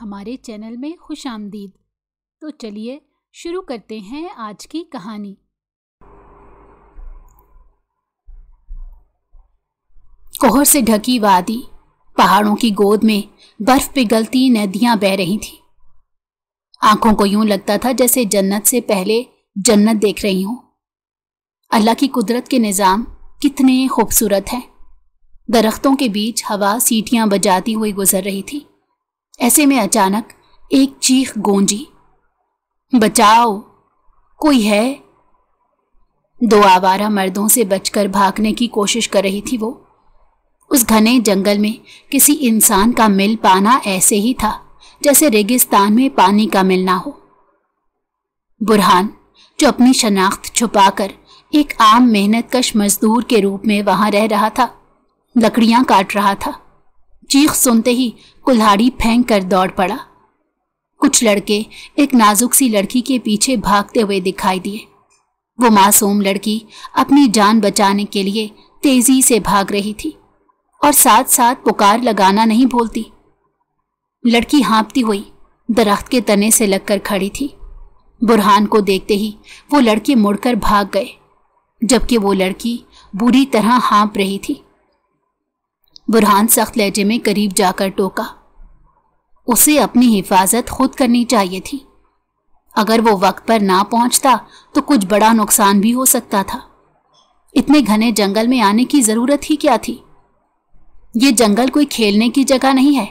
ہمارے چینل میں خوش آمدید۔ تو چلیے شروع کرتے ہیں آج کی کہانی۔ کوہر سے ڈھکی وادی، پہاڑوں کی گود میں برف پگھلتی ندیاں بہہ رہی تھیں۔ آنکھوں کو یوں لگتا تھا جیسے جنت سے پہلے جنت دیکھ رہی ہوں۔ اللہ کی قدرت کے نظام کتنے خوبصورت ہیں۔ درختوں کے بیچ ہوا سیٹیاں بجاتی ہوئی گزر رہی تھی۔ ایسے میں اچانک ایک چیخ گونجی، بچاؤ، کوئی ہے؟ دو آوارہ مردوں سے بچ کر بھاگنے کی کوشش کر رہی تھی وہ۔ اس گھنے جنگل میں کسی انسان کا مل پانا ایسے ہی تھا جیسے ریگستان میں پانی کا مل نہ ہو۔ برہان، جو اپنی شناخت چھپا کر ایک عام محنت کش مزدور کے روپ میں وہاں رہ رہا تھا، لکڑیاں کاٹ رہا تھا، چیخ سنتے ہی کلہاڑی پھینک کر دوڑ پڑا۔ کچھ لڑکے ایک نازک سی لڑکی کے پیچھے بھاگتے ہوئے دکھائی دیے۔ وہ معصوم لڑکی اپنی جان بچانے کے لیے تیزی سے بھاگ رہی تھی اور ساتھ ساتھ پکار لگانا نہیں بھولتی۔ لڑکی ہانپتی ہوئی درخت کے تنے سے لگ کر کھڑی تھی۔ برہان کو دیکھتے ہی وہ لڑکے مڑ کر بھاگ گئے، جبکہ وہ لڑکی بری طرح ہانپ رہی تھی۔ برہان سخت لہجے میں قریب جا کر ٹوکا، اسے اپنی حفاظت خود کرنی چاہیے تھی۔ اگر وہ وقت پر نہ پہنچتا تو کچھ بڑا نقصان بھی ہو سکتا تھا۔ اتنے گھنے جنگل میں آنے کی ضرورت ہی کیا تھی؟ یہ جنگل کوئی کھیلنے کی جگہ نہیں ہے۔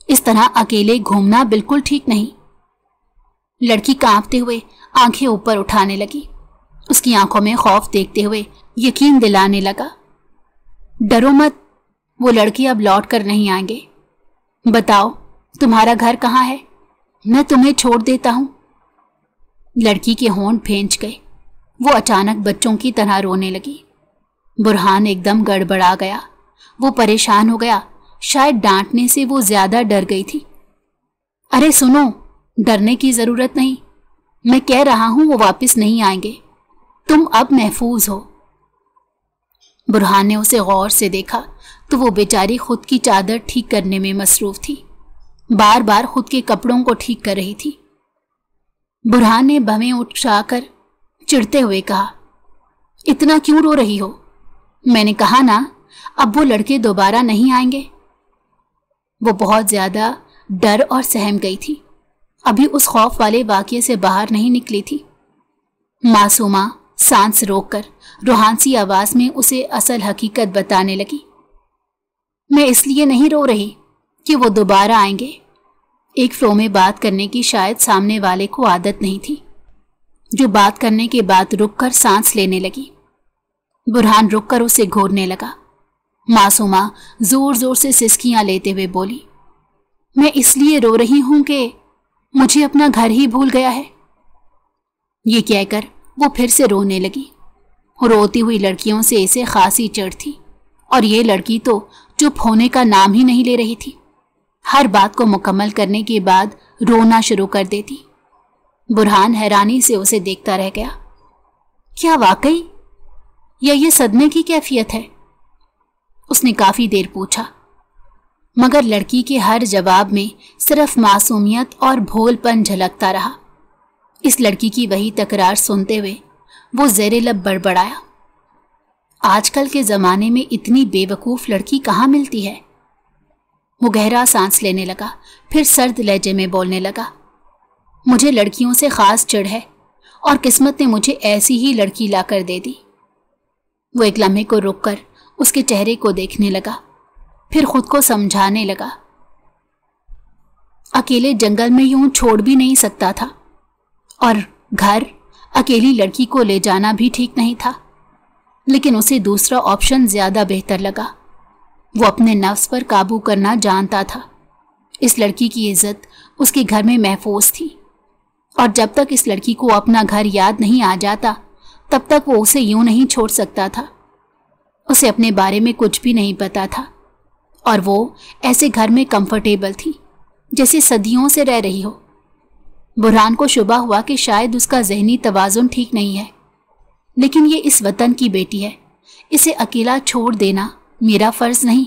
اس طرح اکیلے گھومنا بالکل ٹھیک نہیں۔ لڑکی کانپتے ہوئے آنکھیں اوپر اٹھانے لگی۔ اس کی آنکھوں میں خوف دیکھتے ہوئے یقین دلانے لگا، ڈرو مت، وہ لڑکی اب لوٹ کر نہیں آئیں گے۔ بتاؤ تمہارا گھر کہاں ہے، میں تمہیں چھوڑ دیتا ہوں۔ لڑکی کے ہونٹ بھینچ گئے، وہ اچانک بچوں کی طرح رونے لگی۔ برہان ایک دم گڑبڑا گیا، وہ پریشان ہو گیا، شاید ڈانٹنے سے وہ زیادہ ڈر گئی تھی۔ ارے سنو، ڈرنے کی ضرورت نہیں، میں کہہ رہا ہوں وہ واپس نہیں آئیں گے، تم اب محفوظ ہو۔ برہان نے اسے غور سے دیکھا تو وہ بیچاری خود کی چادر ٹھیک کرنے میں مصروف تھی، بار بار خود کے کپڑوں کو ٹھیک کر رہی تھی۔ برہان نے بھویں اٹھا کر چڑھتے ہوئے کہا، اتنا کیوں رو رہی ہو؟ میں نے کہا نا، اب وہ لڑکے دوبارہ نہیں آئیں گے۔ وہ بہت زیادہ ڈر اور سہم گئی تھی، ابھی اس خوف والے واقعے سے باہر نہیں نکلی تھی۔ معصومہ سانس روک کر روحانسی آواز میں اسے اصل حقیقت بتانے لگی، میں اس لیے نہیں رو رہی کہ وہ دوبارہ آئیں گے۔ ایک فلو میں بات کرنے کی شاید سامنے والے کو عادت نہیں تھی، جو بات کرنے کے بعد رک کر سانس لینے لگی۔ برہان رک کر اسے گھورنے لگا۔ معصومہ زور زور سے سسکیاں لیتے ہوئے بولی، میں اس لیے رو رہی ہوں کہ مجھے اپنا گھر ہی بھول گیا ہے۔ یہ کہہ کر وہ پھر سے رونے لگی۔ روتی ہوئی لڑکیوں سے اسے خاصی چڑھ تھی، اور یہ لڑکی تو چپ ہونے کا نام ہی نہیں لے رہی تھی۔ ہر بات کو مکمل کرنے کے بعد رونا شروع کر دیتی۔ برہان حیرانی سے اسے دیکھتا رہ گیا۔ کیا واقعی؟ یا یہ صدمے کی کیفیت ہے؟ اس نے کافی دیر پوچھا، مگر لڑکی کے ہر جواب میں صرف معصومیت اور بھول پن جھلکتا رہا۔ اس لڑکی کی وہی تکرار سنتے ہوئے وہ زیر لب بڑبڑایا، آج کل کے زمانے میں اتنی بے وقوف لڑکی کہاں ملتی ہے؟ وہ گہرا سانس لینے لگا، پھر سرد لہجے میں بولنے لگا، مجھے لڑکیوں سے خاص چڑھ ہے، اور قسمت نے مجھے ایسی ہی لڑکی لا کر دے دی۔ وہ ایک لمحے کو رک کر اس کے چہرے کو دیکھنے لگا، پھر خود کو سمجھانے لگا، اکیلے جنگل میں یوں چھوڑ بھی نہیں سکتا تھا، اور گھر اکیلی لڑکی کو لے جانا بھی ٹھیک نہیں تھا، لیکن اسے دوسرا آپشن زیادہ بہتر لگا۔ وہ اپنے نفس پر قابو کرنا جانتا تھا۔ اس لڑکی کی عزت اس کے گھر میں محفوظ تھی، اور جب تک اس لڑکی کو اپنا گھر یاد نہیں آ جاتا تب تک وہ اسے یوں نہیں چھوڑ سکتا تھا۔ اسے اپنے بارے میں کچھ بھی نہیں پتا تھا، اور وہ ایسے گھر میں کمفرٹیبل تھی جیسے صدیوں سے رہ رہی ہو۔ برہان کو شبہ ہوا کہ شاید اس کا ذہنی توازن ٹھیک نہیں ہے، لیکن یہ اس وطن کی بیٹی ہے، اسے اکیلا چھوڑ دینا میرا فرض نہیں۔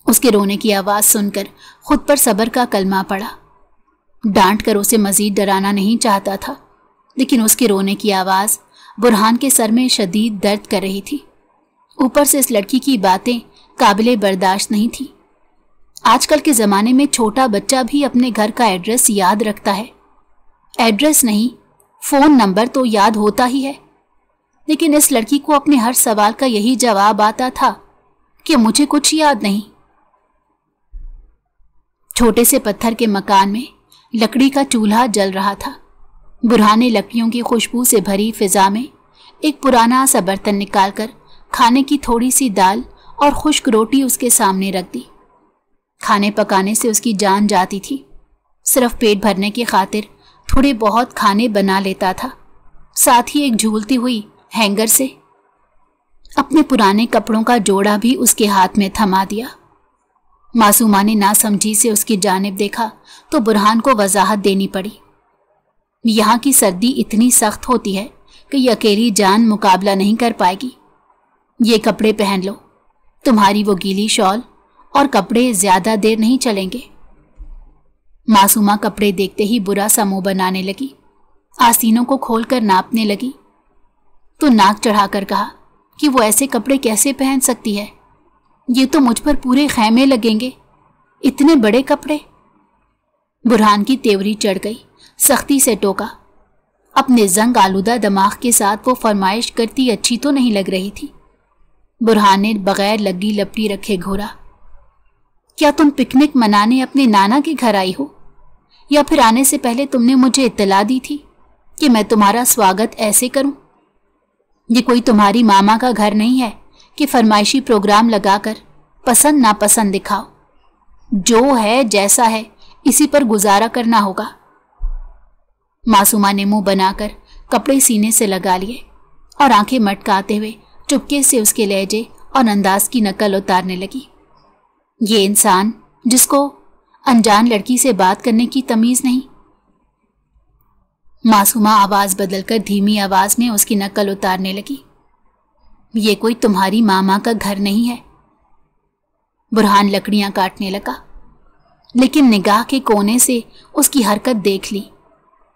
उसके रोने की आवाज़ सुनकर खुद पर सब्र का कलमा पड़ा। डांट कर उसे मजीद डराना नहीं चाहता था, लेकिन उसके रोने की आवाज़ बुरहान के सर में शदीद दर्द कर रही थी। ऊपर से इस लड़की की बातें काबिले बर्दाश्त नहीं थी। आजकल के ज़माने में छोटा बच्चा भी अपने घर का एड्रेस याद रखता है। एड्रेस नहीं, फ़ोन नंबर तो याद होता ही है, लेकिन इस लड़की को अपने हर सवाल का यही जवाब आता था कि मुझे कुछ याद नहीं। छोटे से पत्थर के मकान में लकड़ी का चूल्हा जल रहा था। बुरहान ने लकड़ियों की खुशबू से भरी फिजा में एक पुराना सा बर्तन निकालकर खाने की थोड़ी सी दाल और खुश्क रोटी उसके सामने रख दी। खाने पकाने से उसकी जान जाती थी। सिर्फ पेट भरने की खातिर थोड़े बहुत खाने बना लेता था। साथ ही एक झूलती हुई हैंगर से अपने पुराने कपड़ों का जोड़ा भी उसके हाथ में थमा दिया। मासूमा ने नासमझी से उसकी जानिब देखा तो बुरहान को वजाहत देनी पड़ी। यहाँ की सर्दी इतनी सख्त होती है कि ये अकेली जान मुकाबला नहीं कर पाएगी। ये कपड़े पहन लो, तुम्हारी वो गीली शॉल और कपड़े ज्यादा देर नहीं चलेंगे। मासूमा कपड़े देखते ही बुरा सा मुंह बनाने लगी। आस्तीनों को खोलकर नापने लगी तो नाक चढ़ाकर कहा कि वो ऐसे कपड़े कैसे पहन सकती है, ये तो मुझ पर पूरे खैमे लगेंगे, इतने बड़े कपड़े। बुरहान की तेवरी चढ़ गई, सख्ती से टोका। अपने जंग आलूदा दिमाग के साथ वो फरमाइश करती अच्छी तो नहीं लग रही थी। बुरहान ने बगैर लगी लपटी रखे घूरा, क्या तुम पिकनिक मनाने अपने नाना के घर आई हो, या फिर आने से पहले तुमने मुझे इत्तला दी थी कि मैं तुम्हारा स्वागत ऐसे करूं? ये कोई तुम्हारी मामा का घर नहीं है कि फरमाइशी प्रोग्राम लगाकर पसंद नापसंद दिखाओ। जो है जैसा है इसी पर गुजारा करना होगा। मासूमा ने मुंह बनाकर कपड़े सीने से लगा लिए और आंखें मटकाते हुए चुपके से उसके लहजे और अंदाज की नकल उतारने लगी। ये इंसान जिसको अनजान लड़की से बात करने की तमीज नहीं। मासूमा आवाज बदलकर धीमी आवाज में उसकी नकल उतारने लगी। ये कोई तुम्हारी मामा का घर नहीं है। बुरहान लकड़ियां काटने लगा, लेकिन निगाह के कोने से उसकी हरकत देख ली।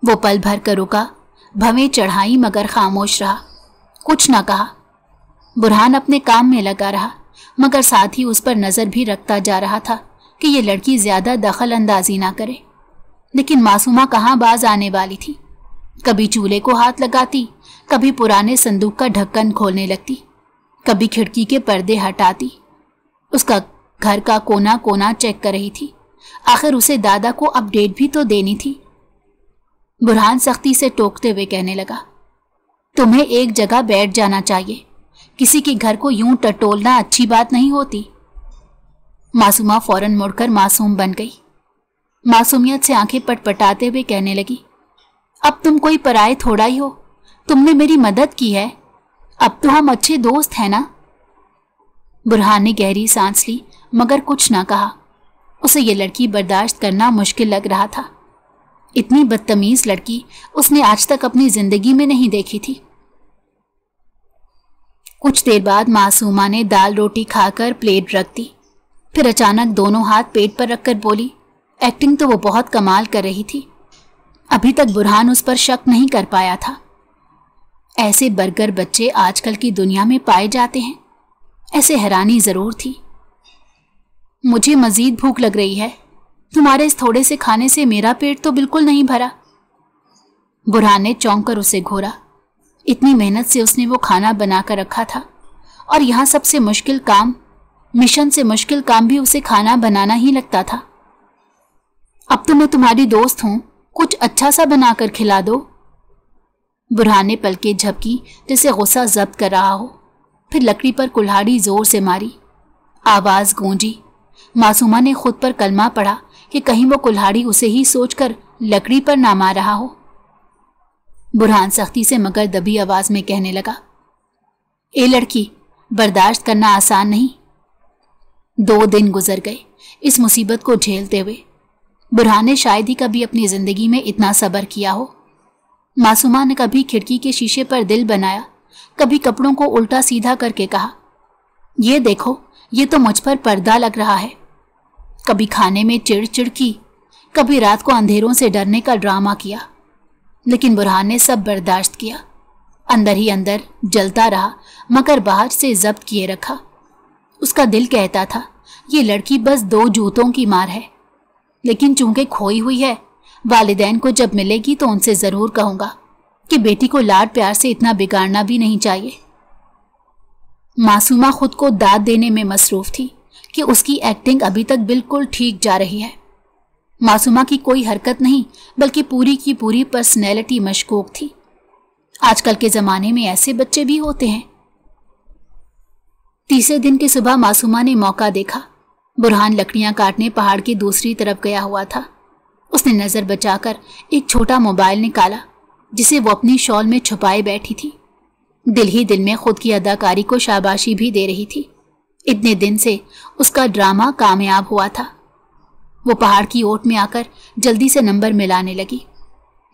वो पल भर कर रुका, भवें चढ़ाई मगर खामोश रहा, कुछ ना कहा। बुरहान अपने काम में लगा रहा, मगर साथ ही उस पर नजर भी रखता जा रहा था कि ये लड़की ज्यादा दखल अंदाजी ना करे। लेकिन मासूमा कहाँ बाज आने वाली थी। कभी चूल्हे को हाथ लगाती, कभी पुराने संदूक का ढक्कन खोलने लगती, कभी खिड़की के पर्दे हटाती। उसका घर का कोना कोना चेक कर रही थी। आखिर उसे दादा को अपडेट भी तो देनी थी। बुरहान सख्ती से टोकते हुए कहने लगा, तुम्हें एक जगह बैठ जाना चाहिए, किसी के घर को यूं टटोलना अच्छी बात नहीं होती। मासूमा फौरन मुड़कर मासूम बन गई। मासूमियत से आंखें पटपटाते हुए कहने लगी, अब तुम कोई पराये थोड़ा ही हो, तुमने मेरी मदद की है, अब तो हम अच्छे दोस्त हैं ना। बुरहान ने गहरी सांस ली मगर कुछ ना कहा। उसे ये लड़की बर्दाश्त करना मुश्किल लग रहा था। इतनी बदतमीज लड़की उसने आज तक अपनी जिंदगी में नहीं देखी थी। कुछ देर बाद मासूमा ने दाल रोटी खाकर प्लेट रख दी। फिर अचानक दोनों हाथ पेट पर रखकर बोली, एक्टिंग तो वो बहुत कमाल कर रही थी। अभी तक बुरहान उस पर शक नहीं कर पाया था। ऐसे बर्गर बच्चे आजकल की दुनिया में पाए जाते हैं, ऐसे हैरानी जरूर थी। मुझे मजीद भूख लग रही है, तुम्हारे इस थोड़े से खाने से मेरा पेट तो बिल्कुल नहीं भरा। बुरहान ने चौंक कर उसे घूरा। इतनी मेहनत से उसने वो खाना बनाकर रखा था, और यहाँ सबसे मुश्किल काम, मिशन से मुश्किल काम भी उसे खाना बनाना ही लगता था। अब तो मैं तुम्हारी दोस्त हूं, कुछ अच्छा सा बनाकर खिला दो। बुरहान ने पलकें झपकी जैसे गुस्सा जब्त कर रहा हो। फिर लकड़ी पर कुल्हाड़ी जोर से मारी। आवाज गूंजी। मासूमा ने खुद पर कलमा पड़ा कि कहीं वो कुल्हाड़ी उसे ही सोचकर लकड़ी पर ना मार रहा हो। बुरहान सख्ती से मगर दबी आवाज में कहने लगा, ए लड़की, बर्दाश्त करना आसान नहीं। 2 दिन गुजर गए इस मुसीबत को झेलते हुए। बुरहान ने शायद ही कभी अपनी जिंदगी में इतना सब्र किया हो। मासूमा ने कभी खिड़की के शीशे पर दिल बनाया, कभी कपड़ों को उल्टा सीधा करके कहा, ये देखो ये तो मुझ पर पर्दा लग रहा है। कभी खाने में चिड़ की, कभी रात को अंधेरों से डरने का ड्रामा किया, लेकिन बुरहान ने सब बर्दाश्त किया। अंदर ही अंदर जलता रहा, मगर बाहर से जब्त किए रखा। उसका दिल कहता था ये लड़की बस 2 जूतों की मार है, लेकिन चूंकि खोई हुई है, वालिदैन को जब मिलेगी तो उनसे जरूर कहूंगा कि बेटी को लाड प्यार से इतना बिगाड़ना भी नहीं चाहिए। मासूमा खुद को दाद देने में मसरूफ थी कि उसकी एक्टिंग अभी तक बिल्कुल ठीक जा रही है। मासूमा की कोई हरकत नहीं, बल्कि पूरी की पूरी पर्सनैलिटी मशकूक थी। आजकल के ज़माने में ऐसे बच्चे भी होते हैं। तीसरे दिन की सुबह मासूमा ने मौका देखा। बुरहान लकड़ियां काटने पहाड़ की दूसरी तरफ गया हुआ था। उसने नज़र बचाकर एक छोटा मोबाइल निकाला, जिसे वो अपनी शॉल में छुपाए बैठी थी। दिल ही दिल में खुद की अदाकारी को शाबाशी भी दे रही थी। इतने दिन से उसका ड्रामा कामयाब हुआ था। वो पहाड़ की ओट में आकर जल्दी से नंबर मिलाने लगी।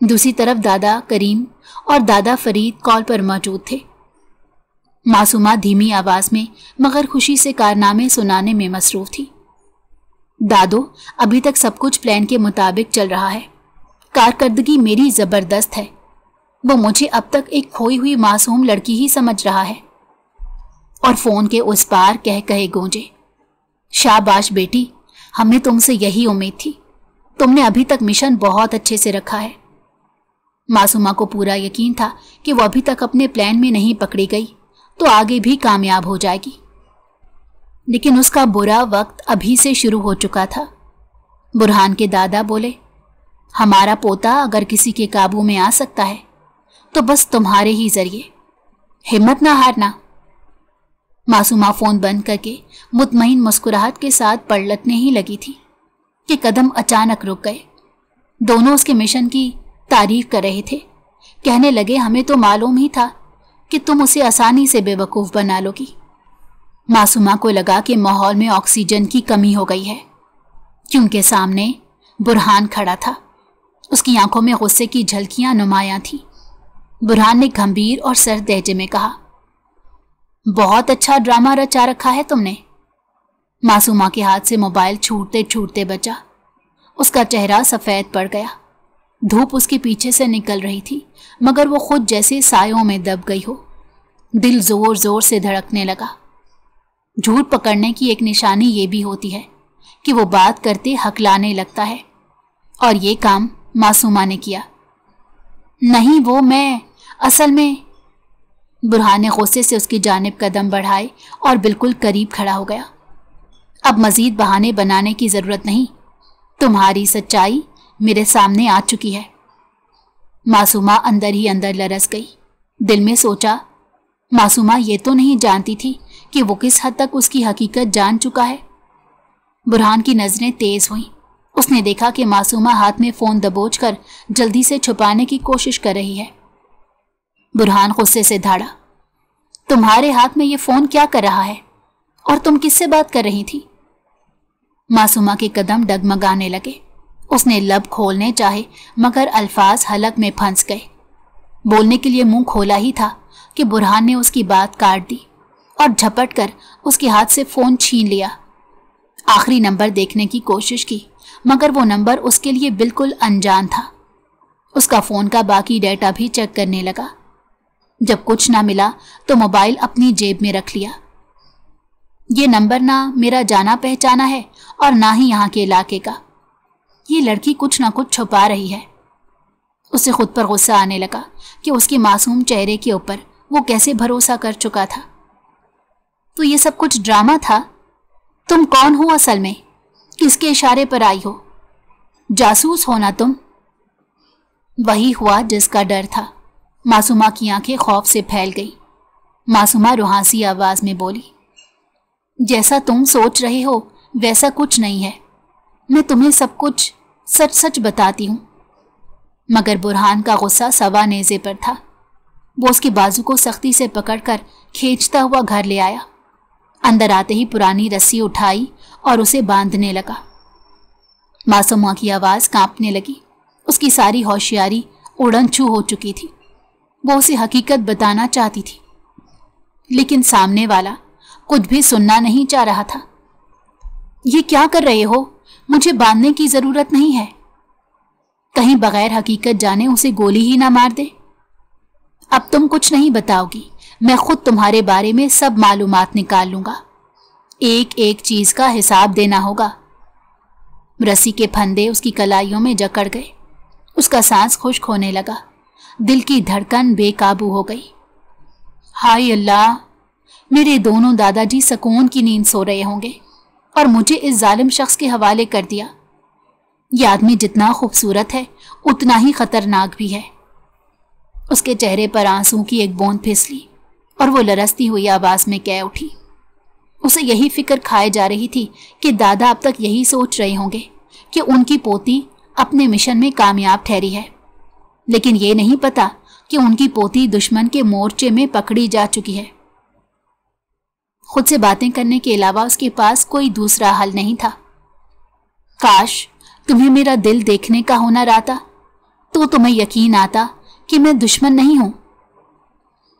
दूसरी तरफ दादा करीम और दादा फरीद कॉल पर मौजूद थे। मासूमा धीमी आवाज में मगर खुशी से कारनामे सुनाने में मसरूफ थी। दादो, अभी तक सब कुछ प्लान के मुताबिक चल रहा है। कारकर्दगी मेरी जबरदस्त है। वो मुझे अब तक एक खोई हुई मासूम लड़की ही समझ रहा है। और फोन के उस पार कह कहे गूंजे, शाबाश बेटी, हमें तुमसे यही उम्मीद थी। तुमने अभी तक मिशन बहुत अच्छे से रखा है। मासूमा को पूरा यकीन था कि वो अभी तक अपने प्लान में नहीं पकड़ी गई तो आगे भी कामयाब हो जाएगी, लेकिन उसका बुरा वक्त अभी से शुरू हो चुका था। बुरहान के दादा बोले, हमारा पोता अगर किसी के काबू में आ सकता है तो बस तुम्हारे ही जरिए। हिम्मत ना हारना। मासूमा फोन बंद करके मुतमईन मुस्कुराहट के साथ पलटने ही लगी थी कि कदम अचानक रुक गए। दोनों उसके मिशन की तारीफ कर रहे थे। कहने लगे, हमें तो मालूम ही था कि तुम उसे आसानी से बेवकूफ बना लोगी। मासूमा को लगा कि माहौल में ऑक्सीजन की कमी हो गई है, क्योंकि सामने बुरहान खड़ा था। उसकी आंखों में गुस्से की झलकियां नुमायां थीं। बुरहान ने गंभीर और सर्द लहजे में कहा, बहुत अच्छा ड्रामा रचा रखा है तुमने। मासूमा के हाथ से मोबाइल छूटते छूटते बचा। उसका चेहरा सफेद पड़ गया। धूप उसके पीछे से निकल रही थी, मगर वो खुद जैसे सायों में दब गई हो। दिल जोर जोर से धड़कने लगा। झूठ पकड़ने की एक निशानी ये भी होती है कि वो बात करते हकलाने लगता है, और ये काम मासूमा ने किया। नहीं, वो मैं असल में। बुरहान ने गुस्से से उसकी जानिब कदम बढ़ाए और बिल्कुल करीब खड़ा हो गया। अब मजीद बहाने बनाने की जरूरत नहीं, तुम्हारी सच्चाई मेरे सामने आ चुकी है। मासूमा अंदर ही अंदर लरस गई। दिल में सोचा, मासूमा ये तो नहीं जानती थी कि वो किस हद तक उसकी हकीकत जान चुका है। बुरहान की नजरें तेज हुईं। उसने देखा कि मासूमा हाथ में फोन दबोचकर जल्दी से छुपाने की कोशिश कर रही है। बुरहान गुस्से से धाड़ा, तुम्हारे हाथ में ये फोन क्या कर रहा है और तुम किससे बात कर रही थी? मासूमा के कदम डगमगाने लगे। उसने लब खोलने चाहे, मगर अल्फाज हलक में फंस गए। बोलने के लिए मुंह खोला ही था कि बुरहान ने उसकी बात काट दी और झपट कर उसके हाथ से फोन छीन लिया। आखिरी नंबर देखने की कोशिश की, मगर वो नंबर उसके लिए बिल्कुल अनजान था। उसका फोन का बाकी डेटा भी चेक करने लगा। जब कुछ ना मिला तो मोबाइल अपनी जेब में रख लिया। ये नंबर ना मेरा जाना पहचाना है और ना ही यहाँ के इलाके का। ये लड़की कुछ ना कुछ छुपा रही है। उसे खुद पर गुस्सा आने लगा कि उसके मासूम चेहरे के ऊपर वो कैसे भरोसा कर चुका था। तो ये सब कुछ ड्रामा था? तुम कौन हो असल में? किसके इशारे पर आई हो? जासूस हो ना तुम? वही हुआ जिसका डर था। मासूमा की आंखें खौफ से फैल गई। मासूमा रुहासी आवाज में बोली, जैसा तुम सोच रहे हो वैसा कुछ नहीं है। मैं तुम्हें सब कुछ सच सच बताती हूँ। मगर बुरहान का गुस्सा सवा नेज़े पर था। वो उसके बाजू को सख्ती से पकड़कर खींचता हुआ घर ले आया। अंदर आते ही पुरानी रस्सी उठाई और उसे बांधने लगा। मासूमा की आवाज़ कांपने लगी। उसकी सारी होशियारी उड़न-छू हो चुकी थी। वो उसे हकीकत बताना चाहती थी, लेकिन सामने वाला कुछ भी सुनना नहीं चाह रहा था। ये क्या कर रहे हो? मुझे बांधने की जरूरत नहीं है। कहीं बगैर हकीकत जाने उसे गोली ही ना मार दे। अब तुम कुछ नहीं बताओगी, मैं खुद तुम्हारे बारे में सब मालूमात निकाल लूंगा। एक एक चीज का हिसाब देना होगा। रस्सी के फंदे उसकी कलाइयों में जकड़ गए। उसका सांस खुश्क होने लगा। दिल की धड़कन बेकाबू हो गई। हाय अल्लाह, मेरे दोनों दादाजी सुकून की नींद सो रहे होंगे और मुझे इस जालिम शख्स के हवाले कर दिया। यह आदमी जितना खूबसूरत है उतना ही खतरनाक भी है। उसके चेहरे पर आंसू की एक बूंद फिसली और वो लरसती हुई आवाज में कह उठी। उसे यही फिक्र खाए जा रही थी कि दादा अब तक यही सोच रहे होंगे कि उनकी पोती अपने मिशन में कामयाब ठहरी है, लेकिन ये नहीं पता कि उनकी पोती दुश्मन के मोर्चे में पकड़ी जा चुकी है। खुद से बातें करने के अलावा उसके पास कोई दूसरा हल नहीं था। काश तुम्हें मेरा दिल देखने का हुनर आता तो तुम्हें यकीन आता कि मैं दुश्मन नहीं हूं।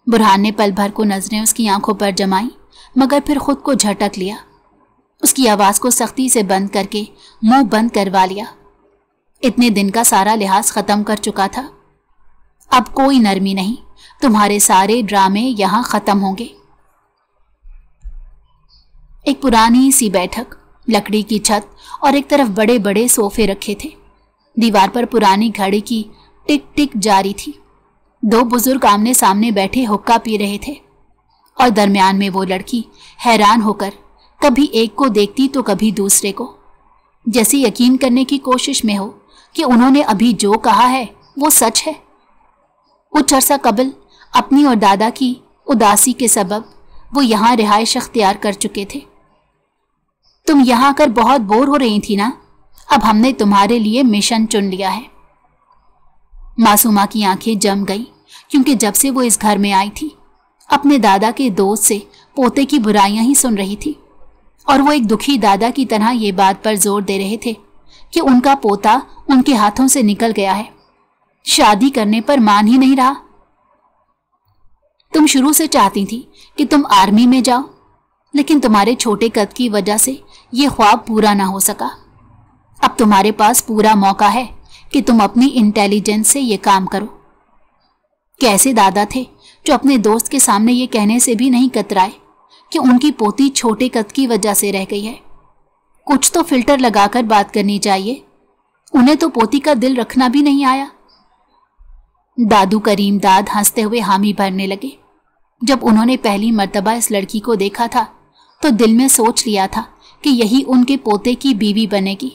बुरहान ने पल भर को नजरें उसकी आंखों पर जमाई, मगर फिर खुद को झटक लिया। उसकी आवाज को सख्ती से बंद करके मुंह बंद करवा लिया। इतने दिन का सारा लिहाज खत्म कर चुका था। अब कोई नरमी नहीं, तुम्हारे सारे ड्रामे यहां खत्म होंगे। एक पुरानी सी बैठक, लकड़ी की छत और एक तरफ बड़े बड़े सोफे रखे थे। दीवार पर पुरानी घड़ी की टिक टिक जारी थी। दो बुजुर्ग आमने सामने बैठे हुक्का पी रहे थे और दरमियान में वो लड़की हैरान होकर कभी एक को देखती तो कभी दूसरे को, जैसे यकीन करने की कोशिश में हो कि उन्होंने अभी जो कहा है वो सच है। कुछ अरसा कबल अपनी और दादा की उदासी के सबब वो यहाँ रिहाइश अख्तियार कर चुके थे। तुम यहाँ आकर बहुत बोर हो रही थी ना, अब हमने तुम्हारे लिए मिशन चुन लिया है। मासूमा की आंखें जम गई, क्योंकि जब से वो इस घर में आई थी अपने दादा के दोस्त से पोते की बुराइयां ही सुन रही थी, और वो एक दुखी दादा की तरह ये बात पर जोर दे रहे थे कि उनका पोता उनके हाथों से निकल गया है, शादी करने पर मान ही नहीं रहा। तुम शुरू से चाहती थी कि तुम आर्मी में जाओ, लेकिन तुम्हारे छोटे कद की वजह से ये ख्वाब पूरा ना हो सका। अब तुम्हारे पास पूरा मौका है कि तुम अपनी इंटेलिजेंस से ये काम करो। कैसे दादा थे जो अपने दोस्त के सामने ये कहने से भी नहीं कतराए कि उनकी पोती छोटे कद की वजह से रह गई है। कुछ तो फिल्टर लगाकर बात करनी चाहिए। उन्हें तो पोती का दिल रखना भी नहीं आया। दादू करीम दाद हंसते हुए हामी भरने लगे। जब उन्होंने पहली मर्तबा इस लड़की को देखा था तो दिल में सोच लिया था कि यही उनके पोते की बीवी बनेगी।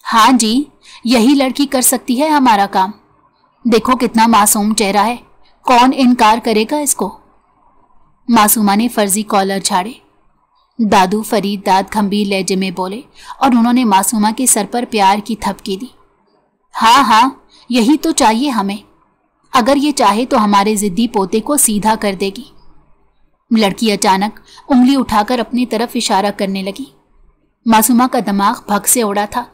हाँ जी, यही लड़की कर सकती है हमारा काम। देखो कितना मासूम चेहरा है, कौन इनकार करेगा इसको। मासूमा ने फर्जी कॉलर झाड़े। दादू फरीद दाद गंभीर लहजे में बोले और उन्होंने मासूमा के सर पर प्यार की थपकी दी। हाँ हाँ, यही तो चाहिए हमें। अगर ये चाहे तो हमारे जिद्दी पोते को सीधा कर देगी। लड़की अचानक उंगली उठाकर अपनी तरफ इशारा करने लगी। मासूमा का दिमाग भग से उड़ा था।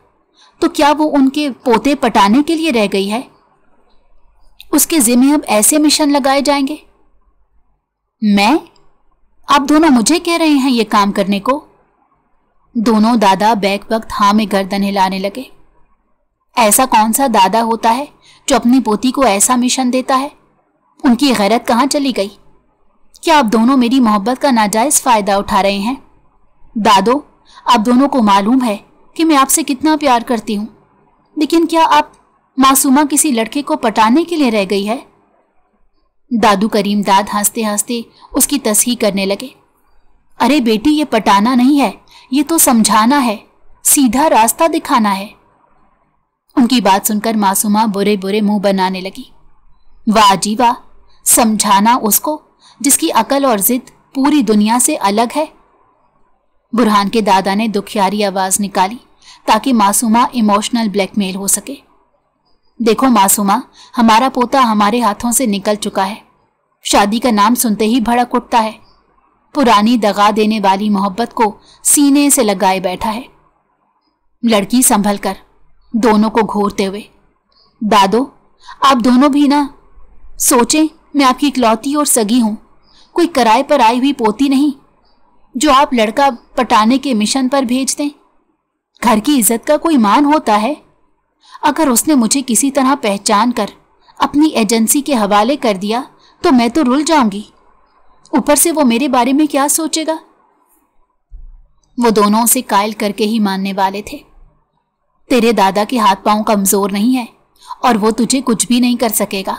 तो क्या वो उनके पोते पटाने के लिए रह गई है? उसके जिम्मे अब ऐसे मिशन लगाए जाएंगे? मैं? आप दोनों मुझे कह रहे हैं ये काम करने को? दोनों दादा बैक वक्त हाँ में गर्दन हिलाने लगे। ऐसा कौन सा दादा होता है जो अपनी पोती को ऐसा मिशन देता है? उनकी गैरत कहाँ चली गई? क्या आप दोनों मेरी मोहब्बत का नाजायज फायदा उठा रहे हैं? दादो, आप दोनों को मालूम है कि मैं आपसे कितना प्यार करती हूँ, लेकिन क्या आप मासूमा किसी लड़के को पटाने के लिए रह गई है? दादू करीम दाद हंसते हंसते उसकी तस्हीह करने लगे। अरे बेटी, ये पटाना नहीं है, ये तो समझाना है, सीधा रास्ता दिखाना है। उनकी बात सुनकर मासूमा बुरे बुरे मुंह बनाने लगी। वाह जी वाह, समझाना उसको जिसकी अकल और जिद पूरी दुनिया से अलग है। बुरहान के दादा ने दुखियारी आवाज निकाली ताकि मासूमा इमोशनल ब्लैकमेल हो सके। देखो मासूमा, हमारा पोता हमारे हाथों से निकल चुका है। शादी का नाम सुनते ही भड़क उठता है। पुरानी दगा देने वाली मोहब्बत को सीने से लगाए बैठा है। लड़की संभल कर दोनों को घूरते हुए, दादो आप दोनों भी ना सोचें, मैं आपकी इकलौती और सगी हूं, कोई किराए पर आई हुई पोती नहीं। जो आप लड़का पटाने के मिशन पर भेज दें? घर की इज्जत का कोई मान होता है? अगर उसने मुझे किसी तरह पहचान कर अपनी एजेंसी के हवाले कर दिया तो मैं तो रुल जाऊंगी। ऊपर से वो मेरे बारे में क्या सोचेगा? वो दोनों उसे कायल करके ही मानने वाले थे। तेरे दादा के हाथ पांव कमजोर नहीं है और वो तुझे कुछ भी नहीं कर सकेगा।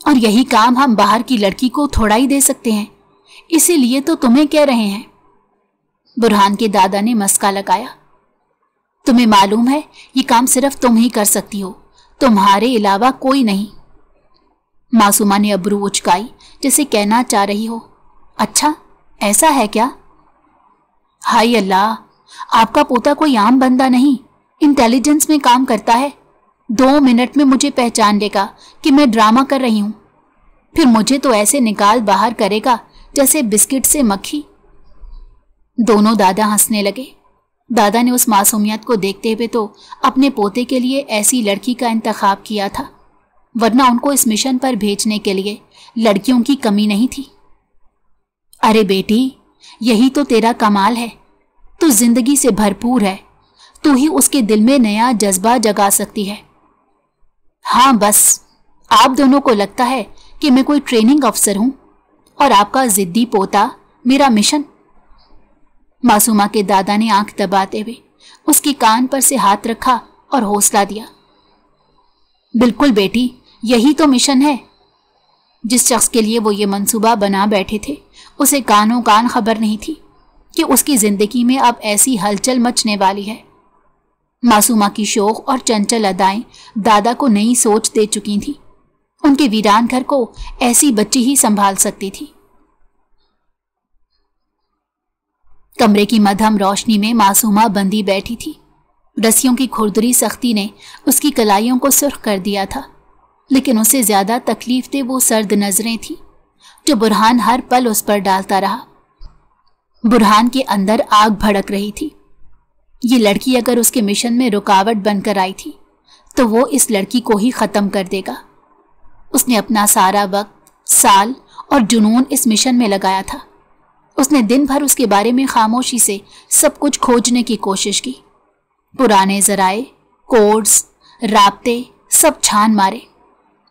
और यही काम हम बाहर की लड़की को थोड़ा ही दे सकते हैं, इसीलिए तो तुम्हें कह रहे हैं। बुरहान के दादा ने मस्का लगाया। तुम्हें मालूम है ये काम सिर्फ तुम ही कर सकती हो, तुम्हारे अलावा कोई नहीं। मासूमा ने अब्रू उचकाई जैसे कहना चाह रही हो, अच्छा ऐसा है क्या? हाय अल्लाह, आपका पोता कोई आम बंदा नहीं, इंटेलिजेंस में काम करता है। 2 मिनट में मुझे पहचान लेगा कि मैं ड्रामा कर रही हूं, फिर मुझे तो ऐसे निकाल बाहर करेगा जैसे बिस्किट से मक्खी। दोनों दादा हंसने लगे। दादा ने उस मासूमियत को देखते हुए तो अपने पोते के लिए ऐसी लड़की का इंतखाब किया था, वरना उनको इस मिशन पर भेजने के लिए लड़कियों की कमी नहीं थी। अरे बेटी, यही तो तेरा कमाल है, तू जिंदगी से भरपूर है, तू ही उसके दिल में नया जज्बा जगा सकती है। हाँ बस, आप दोनों को लगता है कि मैं कोई ट्रेनिंग अफसर हूं और आपका जिद्दी पोता मेरा मिशन। मासूमा के दादा ने आंख दबाते हुए उसके कान पर से हाथ रखा और हौसला दिया। बिल्कुल बेटी, यही तो मिशन है। जिस शख्स के लिए वो ये मंसूबा बना बैठे थे उसे कानों कान खबर नहीं थी कि उसकी जिंदगी में अब ऐसी हलचल मचने वाली है। मासूमा की शोख और चंचल अदाएं दादा को नई सोच दे चुकी थी। उनके वीरान घर को ऐसी बच्ची ही संभाल सकती थी। कमरे की मध्यम रोशनी में मासूमा बंदी बैठी थी। रस्सियों की खुरदरी सख्ती ने उसकी कलाइयों को सुर्ख कर दिया था, लेकिन उससे ज्यादा तकलीफ दे वो सर्द नजरें थी जो बुरहान हर पल उस पर डालता रहा। बुरहान के अंदर आग भड़क रही थी। ये लड़की अगर उसके मिशन में रुकावट बनकर आई थी तो वो इस लड़की को ही खत्म कर देगा। उसने अपना सारा वक्त, साल और जुनून इस मिशन में लगाया था। उसने दिन भर उसके बारे में खामोशी से सब कुछ खोजने की कोशिश की। पुराने जराए, कोड्स, राब्ते सब छान मारे,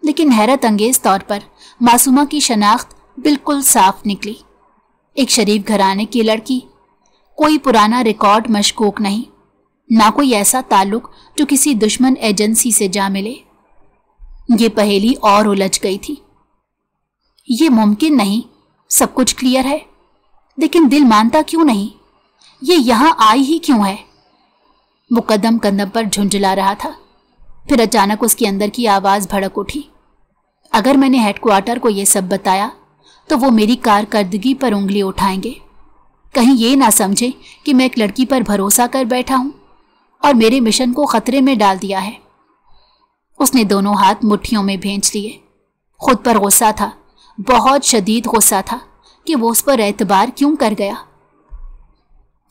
लेकिन हैरत अंगेज तौर पर मासूमा की शनाख्त बिल्कुल साफ निकली। एक शरीफ घराने की लड़की, कोई पुराना रिकॉर्ड मशकूक नहीं, ना कोई ऐसा ताल्लुक जो किसी दुश्मन एजेंसी से जा मिले। ये पहेली और उलझ गई थी। ये मुमकिन नहीं, सब कुछ क्लियर है, लेकिन दिल मानता क्यों नहीं? ये यहां आई ही क्यों है? वो कदम कदम पर झुंझला रहा था। फिर अचानक उसके अंदर की आवाज भड़क उठी। अगर मैंने हेडक्वार्टर को ये सब बताया तो वो मेरी कारकर्दगी पर उंगली उठाएंगे। कहीं ये ना समझे कि मैं एक लड़की पर भरोसा कर बैठा हूं और मेरे मिशन को खतरे में डाल दिया है। उसने दोनों हाथ मुट्ठियों में भेंच लिए। खुद पर गुस्सा था, बहुत शदीद गुस्सा था कि वो उस पर एतबार क्यों कर गया।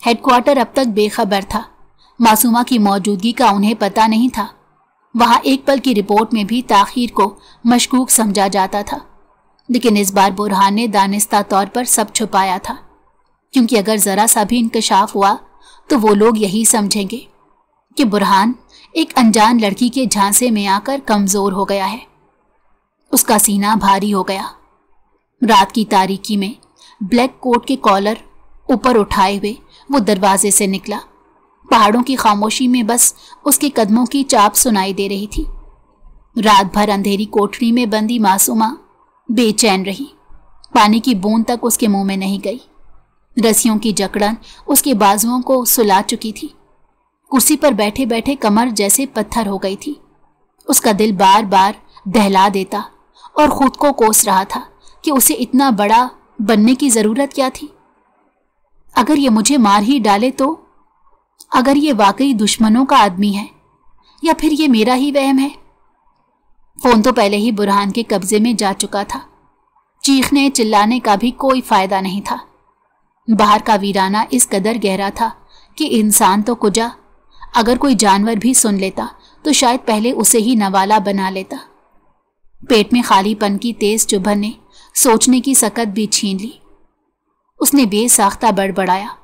हेडक्वार्टर अब तक बेखबर था। मासूमा की मौजूदगी का उन्हें पता नहीं था। वहां एक पल की रिपोर्ट में भी ताखीर को मशकूक समझा जाता था, लेकिन इस बार बुरहान ने दानिस्ता तौर पर सब छुपाया था, क्योंकि अगर जरा सा भी इंकशाफ हुआ तो वो लोग यही समझेंगे कि बुरहान एक अनजान लड़की के झांसे में आकर कमजोर हो गया है। उसका सीना भारी हो गया। रात की तारीकी में ब्लैक कोट के कॉलर ऊपर उठाए हुए वो दरवाजे से निकला। पहाड़ों की खामोशी में बस उसके कदमों की चाप सुनाई दे रही थी। रात भर अंधेरी कोठरी में बंदी मासूमा बेचैन रही। पानी की बूंद तक उसके मुंह में नहीं गई। रस्सियों की जकड़न उसके बाजुओं को सुला चुकी थी। कुर्सी पर बैठे बैठे कमर जैसे पत्थर हो गई थी। उसका दिल बार बार दहला देता और खुद को कोस रहा था कि उसे इतना बड़ा बनने की जरूरत क्या थी। अगर ये मुझे मार ही डाले तो? अगर ये वाकई दुश्मनों का आदमी है या फिर ये मेरा ही वहम है? फोन तो पहले ही बुरहान के कब्जे में जा चुका था। चीखने चिल्लाने का भी कोई फायदा नहीं था। बाहर का वीराना इस कदर गहरा था कि इंसान तो कुजा, अगर कोई जानवर भी सुन लेता तो शायद पहले उसे ही नवाला बना लेता। पेट में खालीपन की तेज चुभन ने सोचने की सकत भी छीन ली। उसने बेसाख्ता बड़बड़ाया।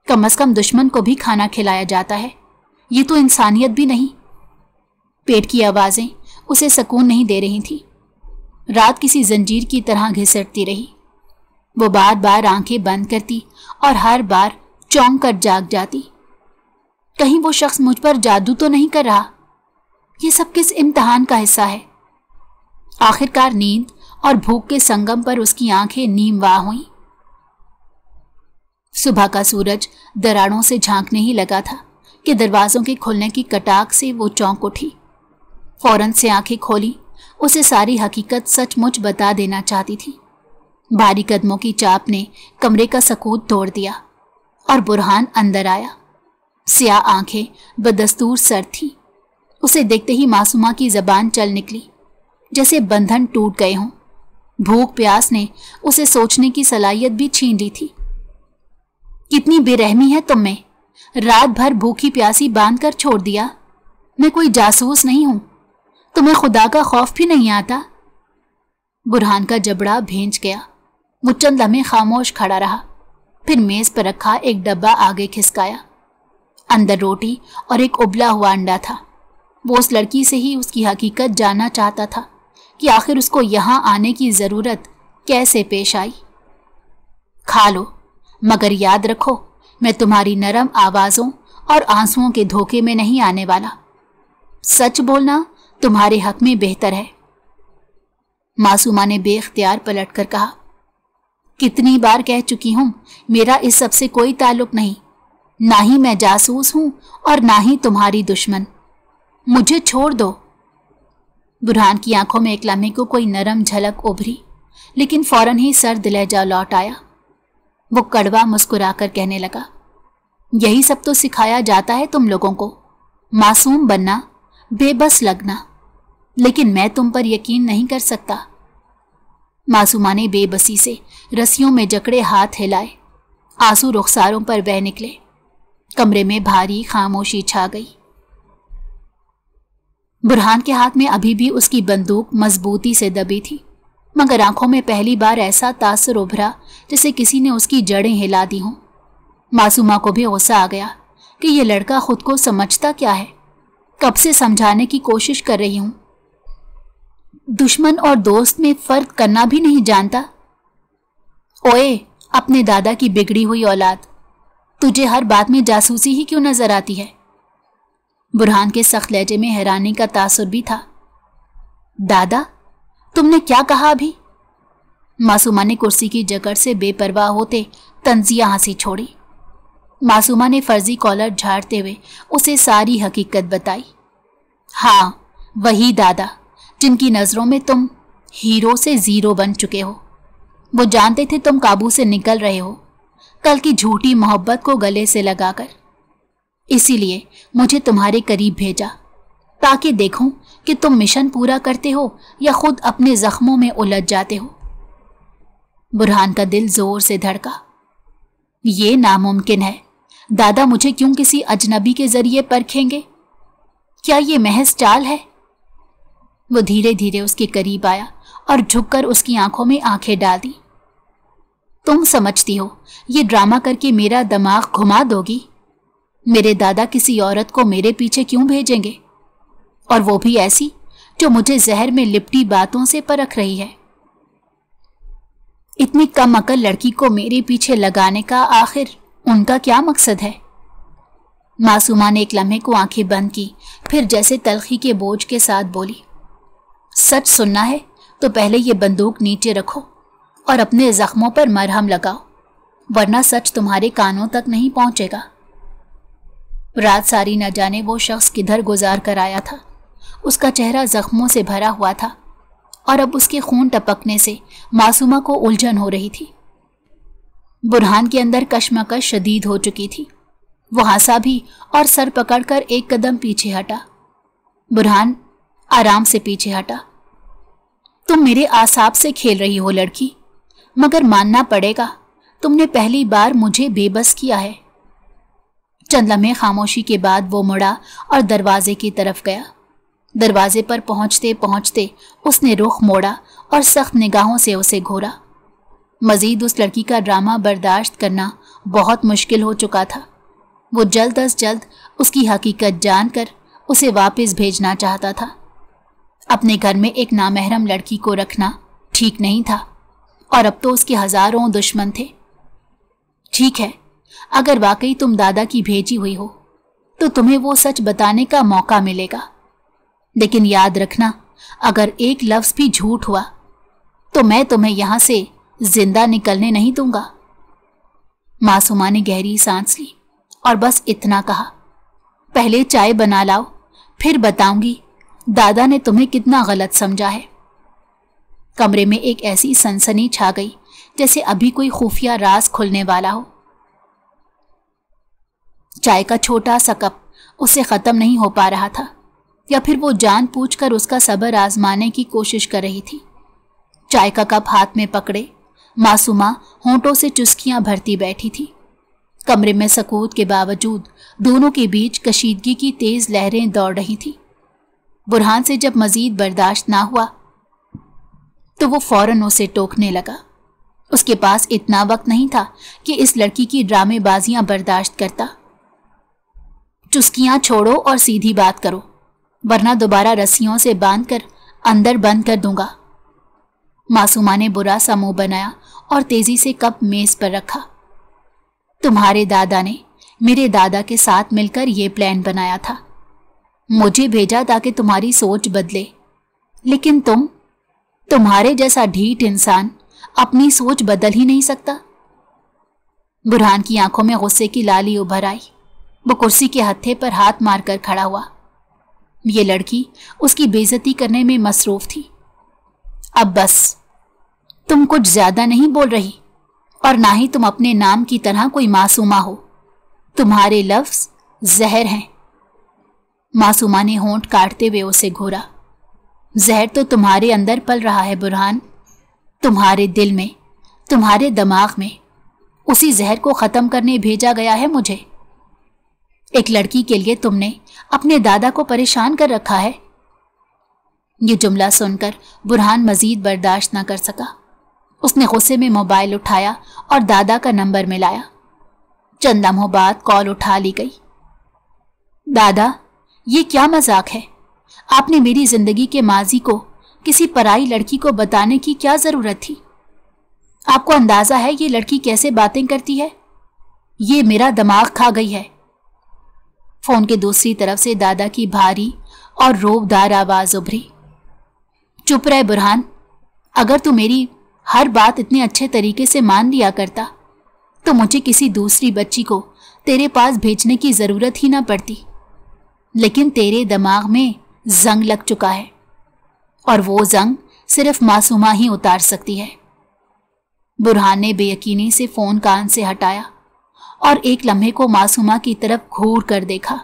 कम से कम दुश्मन को भी खाना खिलाया जाता है, ये तो इंसानियत भी नहीं। पेट की आवाजें उसे सुकून नहीं दे रही थी। रात किसी जंजीर की तरह घिसटती रही। वो बार बार आंखें बंद करती और हर बार चौंक कर जाग जाती। कहीं वो शख्स मुझ पर जादू तो नहीं कर रहा? ये सब किस इम्तिहान का हिस्सा है? आखिरकार नींद और भूख के संगम पर उसकी आंखें नीमवा हुईं। सुबह का सूरज दरारों से झांकने ही लगा था कि दरवाजों के खुलने की कटाक से वो चौंक उठी। फौरन से आंखें खोली। उसे सारी हकीकत सचमुच बता देना चाहती थी। भारी कदमों की चाप ने कमरे का सकूत तोड़ दिया और बुरहान अंदर आया। स्याह आंखें बदस्तूर सर थी। उसे देखते ही मासूमा की जबान चल निकली, जैसे बंधन टूट गए हों। भूख प्यास ने उसे सोचने की सलाहियत भी छीन ली थी। कितनी बेरहमी है तुम में, रात भर भूखी प्यासी बांध कर छोड़ दिया। मैं कोई जासूस नहीं हूं, तुम्हें खुदा का खौफ भी नहीं आता? बुरहान का जबड़ा भेंच गया। वो चंद लम्हे खामोश खड़ा रहा, फिर मेज पर रखा एक डब्बा आगे खिसकाया। अंदर रोटी और एक उबला हुआ अंडा था। वो उस लड़की से ही उसकी हकीकत जानना चाहता था कि आखिर उसको यहां आने की जरूरत कैसे पेश आई। खा लो, मगर याद रखो, मैं तुम्हारी नरम आवाजों और आंसुओं के धोखे में नहीं आने वाला। सच बोलना तुम्हारे हक में बेहतर है। मासूमा ने बेख्तियार पलटकर कहा, कितनी बार कह चुकी हूं, मेरा इस सब से कोई ताल्लुक नहीं। ना ही मैं जासूस हूं और ना ही तुम्हारी दुश्मन। मुझे छोड़ दो। बुरहान की आंखों में एक लम्हे को कोई नरम झलक उभरी, लेकिन फौरन ही सर्द लहजा लौट आया। वो कड़वा मुस्कुराकर कहने लगा, यही सब तो सिखाया जाता है तुम लोगों को, मासूम बनना, बेबस लगना। लेकिन मैं तुम पर यकीन नहीं कर सकता। मासूमा ने बेबसी से रस्सियों में जकड़े हाथ हिलाए। आंसू रुखसारों पर बह निकले। कमरे में भारी खामोशी छा गई। बुरहान के हाथ में अभी भी उसकी बंदूक मजबूती से दबी थी, मगर आंखों में पहली बार ऐसा तासुर उभरा जैसे किसी ने उसकी जड़ें हिला दी हों। मासूमा को भी गुस्सा आ गया कि ये लड़का खुद को समझता क्या है। कब से समझाने की कोशिश कर रही हूं, दुश्मन और दोस्त में फर्क करना भी नहीं जानता। ओए, अपने दादा की बिगड़ी हुई औलाद, तुझे हर बात में जासूसी ही क्यों नजर आती है? बुरहान के सख्त लहजे में हैरानी का तासुर भी था। दादा, तुमने क्या कहा अभी? मासूमा ने कुर्सी की जकड़ से बेपरवाह होते तंजिया हंसी छोड़ी। मासूमा ने फर्जी कॉलर झाड़ते हुए उसे सारी हकीकत बताई। हाँ, वही दादा जिनकी नजरों में तुम हीरो से जीरो बन चुके हो। वो जानते थे तुम काबू से निकल रहे हो, कल की झूठी मोहब्बत को गले से लगाकर। इसीलिए मुझे तुम्हारे करीब भेजा, ताकि देखूं कि तुम मिशन पूरा करते हो या खुद अपने जख्मों में उलझ जाते हो। बुरहान का दिल जोर से धड़का। ये नामुमकिन है। दादा मुझे क्यों किसी अजनबी के जरिए परखेंगे? क्या ये महज चाल है? वो धीरे धीरे उसके करीब आया और झुककर उसकी आंखों में आंखें डाल दी। तुम समझती हो ये ड्रामा करके मेरा दिमाग घुमा दोगी? मेरे दादा किसी औरत को मेरे पीछे क्यों भेजेंगे, और वो भी ऐसी जो मुझे जहर में लिपटी बातों से परख रही है? इतनी कम अकल लड़की को मेरे पीछे लगाने का आखिर उनका क्या मकसद है? मासूमा ने एक लम्हे को आंखें बंद की, फिर जैसे तलखी के बोझ के साथ बोली, सच सुनना है तो पहले ये बंदूक नीचे रखो और अपने जख्मों पर मरहम लगाओ, वरना सच तुम्हारे कानों तक नहीं पहुंचेगा। रात सारी न जाने वो शख्स किधर गुजार कर आया था। उसका चेहरा जख्मों से भरा हुआ था और अब उसके खून टपकने से मासूमा को उलझन हो रही थी। बुरहान के अंदर कश्मकश शदीद हो चुकी थी। वो हंसा भी और सर पकड़कर एक कदम पीछे हटा। बुरहान आराम से पीछे हटा। तुम मेरे आसाब से खेल रही हो लड़की, मगर मानना पड़ेगा तुमने पहली बार मुझे बेबस किया है। चंद लम्हे खामोशी के बाद वो मुड़ा और दरवाजे की तरफ गया। दरवाजे पर पहुंचते पहुंचते उसने रुख मोड़ा और सख्त निगाहों से उसे घूरा। मजीद उस लड़की का ड्रामा बर्दाश्त करना बहुत मुश्किल हो चुका था। वो जल्द अज जल्द उसकी हकीकत जानकर उसे वापस भेजना चाहता था। अपने घर में एक नामहरम लड़की को रखना ठीक नहीं था, और अब तो उसके हजारों दुश्मन थे। ठीक है, अगर वाकई तुम दादा की भेजी हुई हो तो तुम्हें वो सच बताने का मौका मिलेगा, लेकिन याद रखना, अगर एक लफ्ज भी झूठ हुआ तो मैं तुम्हें यहां से जिंदा निकलने नहीं दूंगा। मासूमा ने गहरी सांस ली और बस इतना कहा, पहले चाय बना लाओ, फिर बताऊंगी दादा ने तुम्हें कितना गलत समझा है। कमरे में एक ऐसी सनसनी छा गई जैसे अभी कोई खुफिया राज खुलने वाला हो। चाय का छोटा सा कप उसे खत्म नहीं हो पा रहा था, या फिर वो जानबूझकर उसका सब्र आजमाने की कोशिश कर रही थी। चाय का कप हाथ में पकड़े मासूमा होंठों से चुस्कियां भरती बैठी थी। कमरे में सकूत के बावजूद दोनों के बीच कशीदगी की तेज लहरें दौड़ रही थी। बुरहान से जब मजीद बर्दाश्त ना हुआ तो वो फौरन उसे टोकने लगा। उसके पास इतना वक्त नहीं था कि इस लड़की की ड्रामेबाजियां बर्दाश्त करता। चुस्कियां छोड़ो और सीधी बात करो, वरना दोबारा रस्सियों से बांधकर अंदर बंद कर दूंगा। मासूमा ने बुरा सा मुंह बनाया और तेजी से कप मेज पर रखा। तुम्हारे दादा ने मेरे दादा के साथ मिलकर यह प्लान बनाया था, मुझे भेजा ताकि तुम्हारी सोच बदले, लेकिन तुम्हारे जैसा ढीठ इंसान अपनी सोच बदल ही नहीं सकता। बुरहान की आंखों में गुस्से की लाली उभर आई। वो कुर्सी के हत्थे पर हाथ मारकर खड़ा हुआ। ये लड़की उसकी बेइज्जती करने में मसरूफ थी। अब बस, तुम कुछ ज्यादा नहीं बोल रही, और ना ही तुम अपने नाम की तरह कोई मासूमा हो। तुम्हारे लफ्ज जहर हैं। मासूमा ने होंठ काटते हुए उसे घूरा। जहर तो तुम्हारे अंदर पल रहा है बुरहान, तुम्हारे दिल में, तुम्हारे दिमाग में। उसी जहर को खत्म करने भेजा गया है मुझे। एक लड़की के लिए तुमने अपने दादा को परेशान कर रखा है। ये जुमला सुनकर बुरहान मजीद बर्दाश्त न कर सका। उसने गुस्से में मोबाइल उठाया और दादा का नंबर मिलाया। चंद लम्हों बाद कॉल उठा ली गई। दादा, ये क्या मजाक है? आपने मेरी जिंदगी के माजी को किसी पराई लड़की को बताने की क्या जरूरत थी? आपको अंदाजा है ये लड़की कैसे बातें करती है? ये मेरा दिमाग खा गई है। फोन के दूसरी तरफ से दादा की भारी और रोबदार आवाज उभरी। चुप रहे बुरहान, अगर तू मेरी हर बात इतने अच्छे तरीके से मान लिया करता तो मुझे किसी दूसरी बच्ची को तेरे पास भेजने की जरूरत ही ना पड़ती। लेकिन तेरे दिमाग में जंग लग चुका है, और वो जंग सिर्फ मासूमा ही उतार सकती है। बुरहान ने बेयकीनी से फोन कान से हटाया और एक लम्हे को मासूमा की तरफ घूर कर देखा,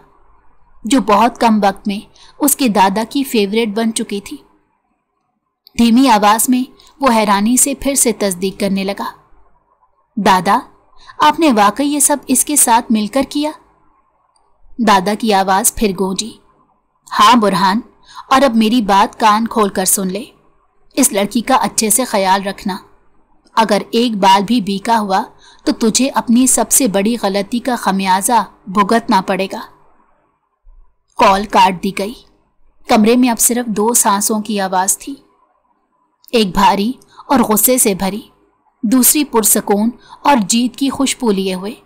जो बहुत कम वक्त में उसके दादा की फेवरेट बन चुकी थी। धीमी आवाज में वो हैरानी से फिर से तस्दीक करने लगा। दादा, आपने वाकई ये सब इसके साथ मिलकर किया? दादा की आवाज फिर गूंजी। हाँ बुरहान, और अब मेरी बात कान खोलकर सुन ले। इस लड़की का अच्छे से ख्याल रखना। अगर एक बाल भी बीका हुआ तो तुझे अपनी सबसे बड़ी गलती का खमियाजा भुगतना पड़ेगा। कॉल काट दी गई। कमरे में अब सिर्फ 2 सांसों की आवाज थी, एक भारी और गुस्से से भरी, दूसरी पुरसकून और जीत की खुशबू लिए हुए।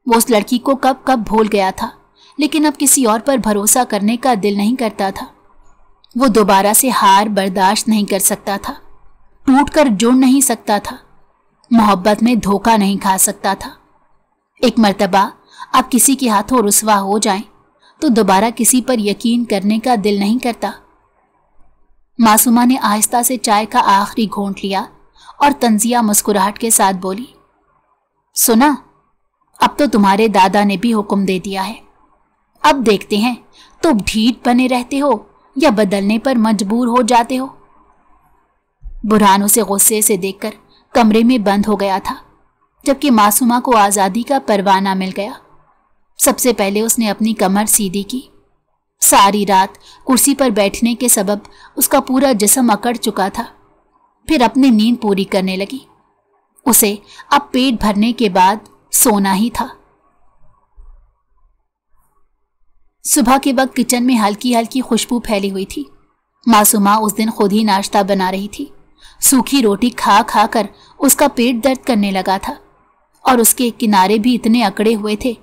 वो उस लड़की को कब कब भूल गया था, लेकिन अब किसी और पर भरोसा करने का दिल नहीं करता था। वो दोबारा से हार बर्दाश्त नहीं कर सकता था, टूटकर जुड़ नहीं सकता था, मोहब्बत में धोखा नहीं खा सकता था। एक मर्तबा आप किसी के हाथों रुसवा हो जाएं तो दोबारा किसी पर यकीन करने का दिल नहीं करता। मासूमा ने आहिस्ता से चाय का आखिरी घोंट लिया और तंजिया मुस्कुराहट के साथ बोली, सुना, अब तो तुम्हारे दादा ने भी हुक्म दे दिया है। अब देखते हैं तुम ढीठ बने रहते हो या बदलने पर मजबूर हो जाते हो। बुरहान उसे गुस्से से देखकर कमरे में बंद हो गया था, जबकि मासूमा को आज़ादी का परवाना मिल गया। सबसे पहले उसने अपनी कमर सीधी की। सारी रात कुर्सी पर बैठने के सबब उसका पूरा जिस्म अकड़ चुका था। फिर अपनी नींद पूरी करने लगी। उसे अब पेट भरने के बाद सोना ही था। सुबह के वक्त किचन में हल्की हल्की खुशबू फैली हुई थी। मासूमा उस दिन खुद ही नाश्ता बना रही थी। सूखी रोटी खा खा कर उसका पेट दर्द करने लगा था और उसके किनारे भी इतने अकड़े हुए थे।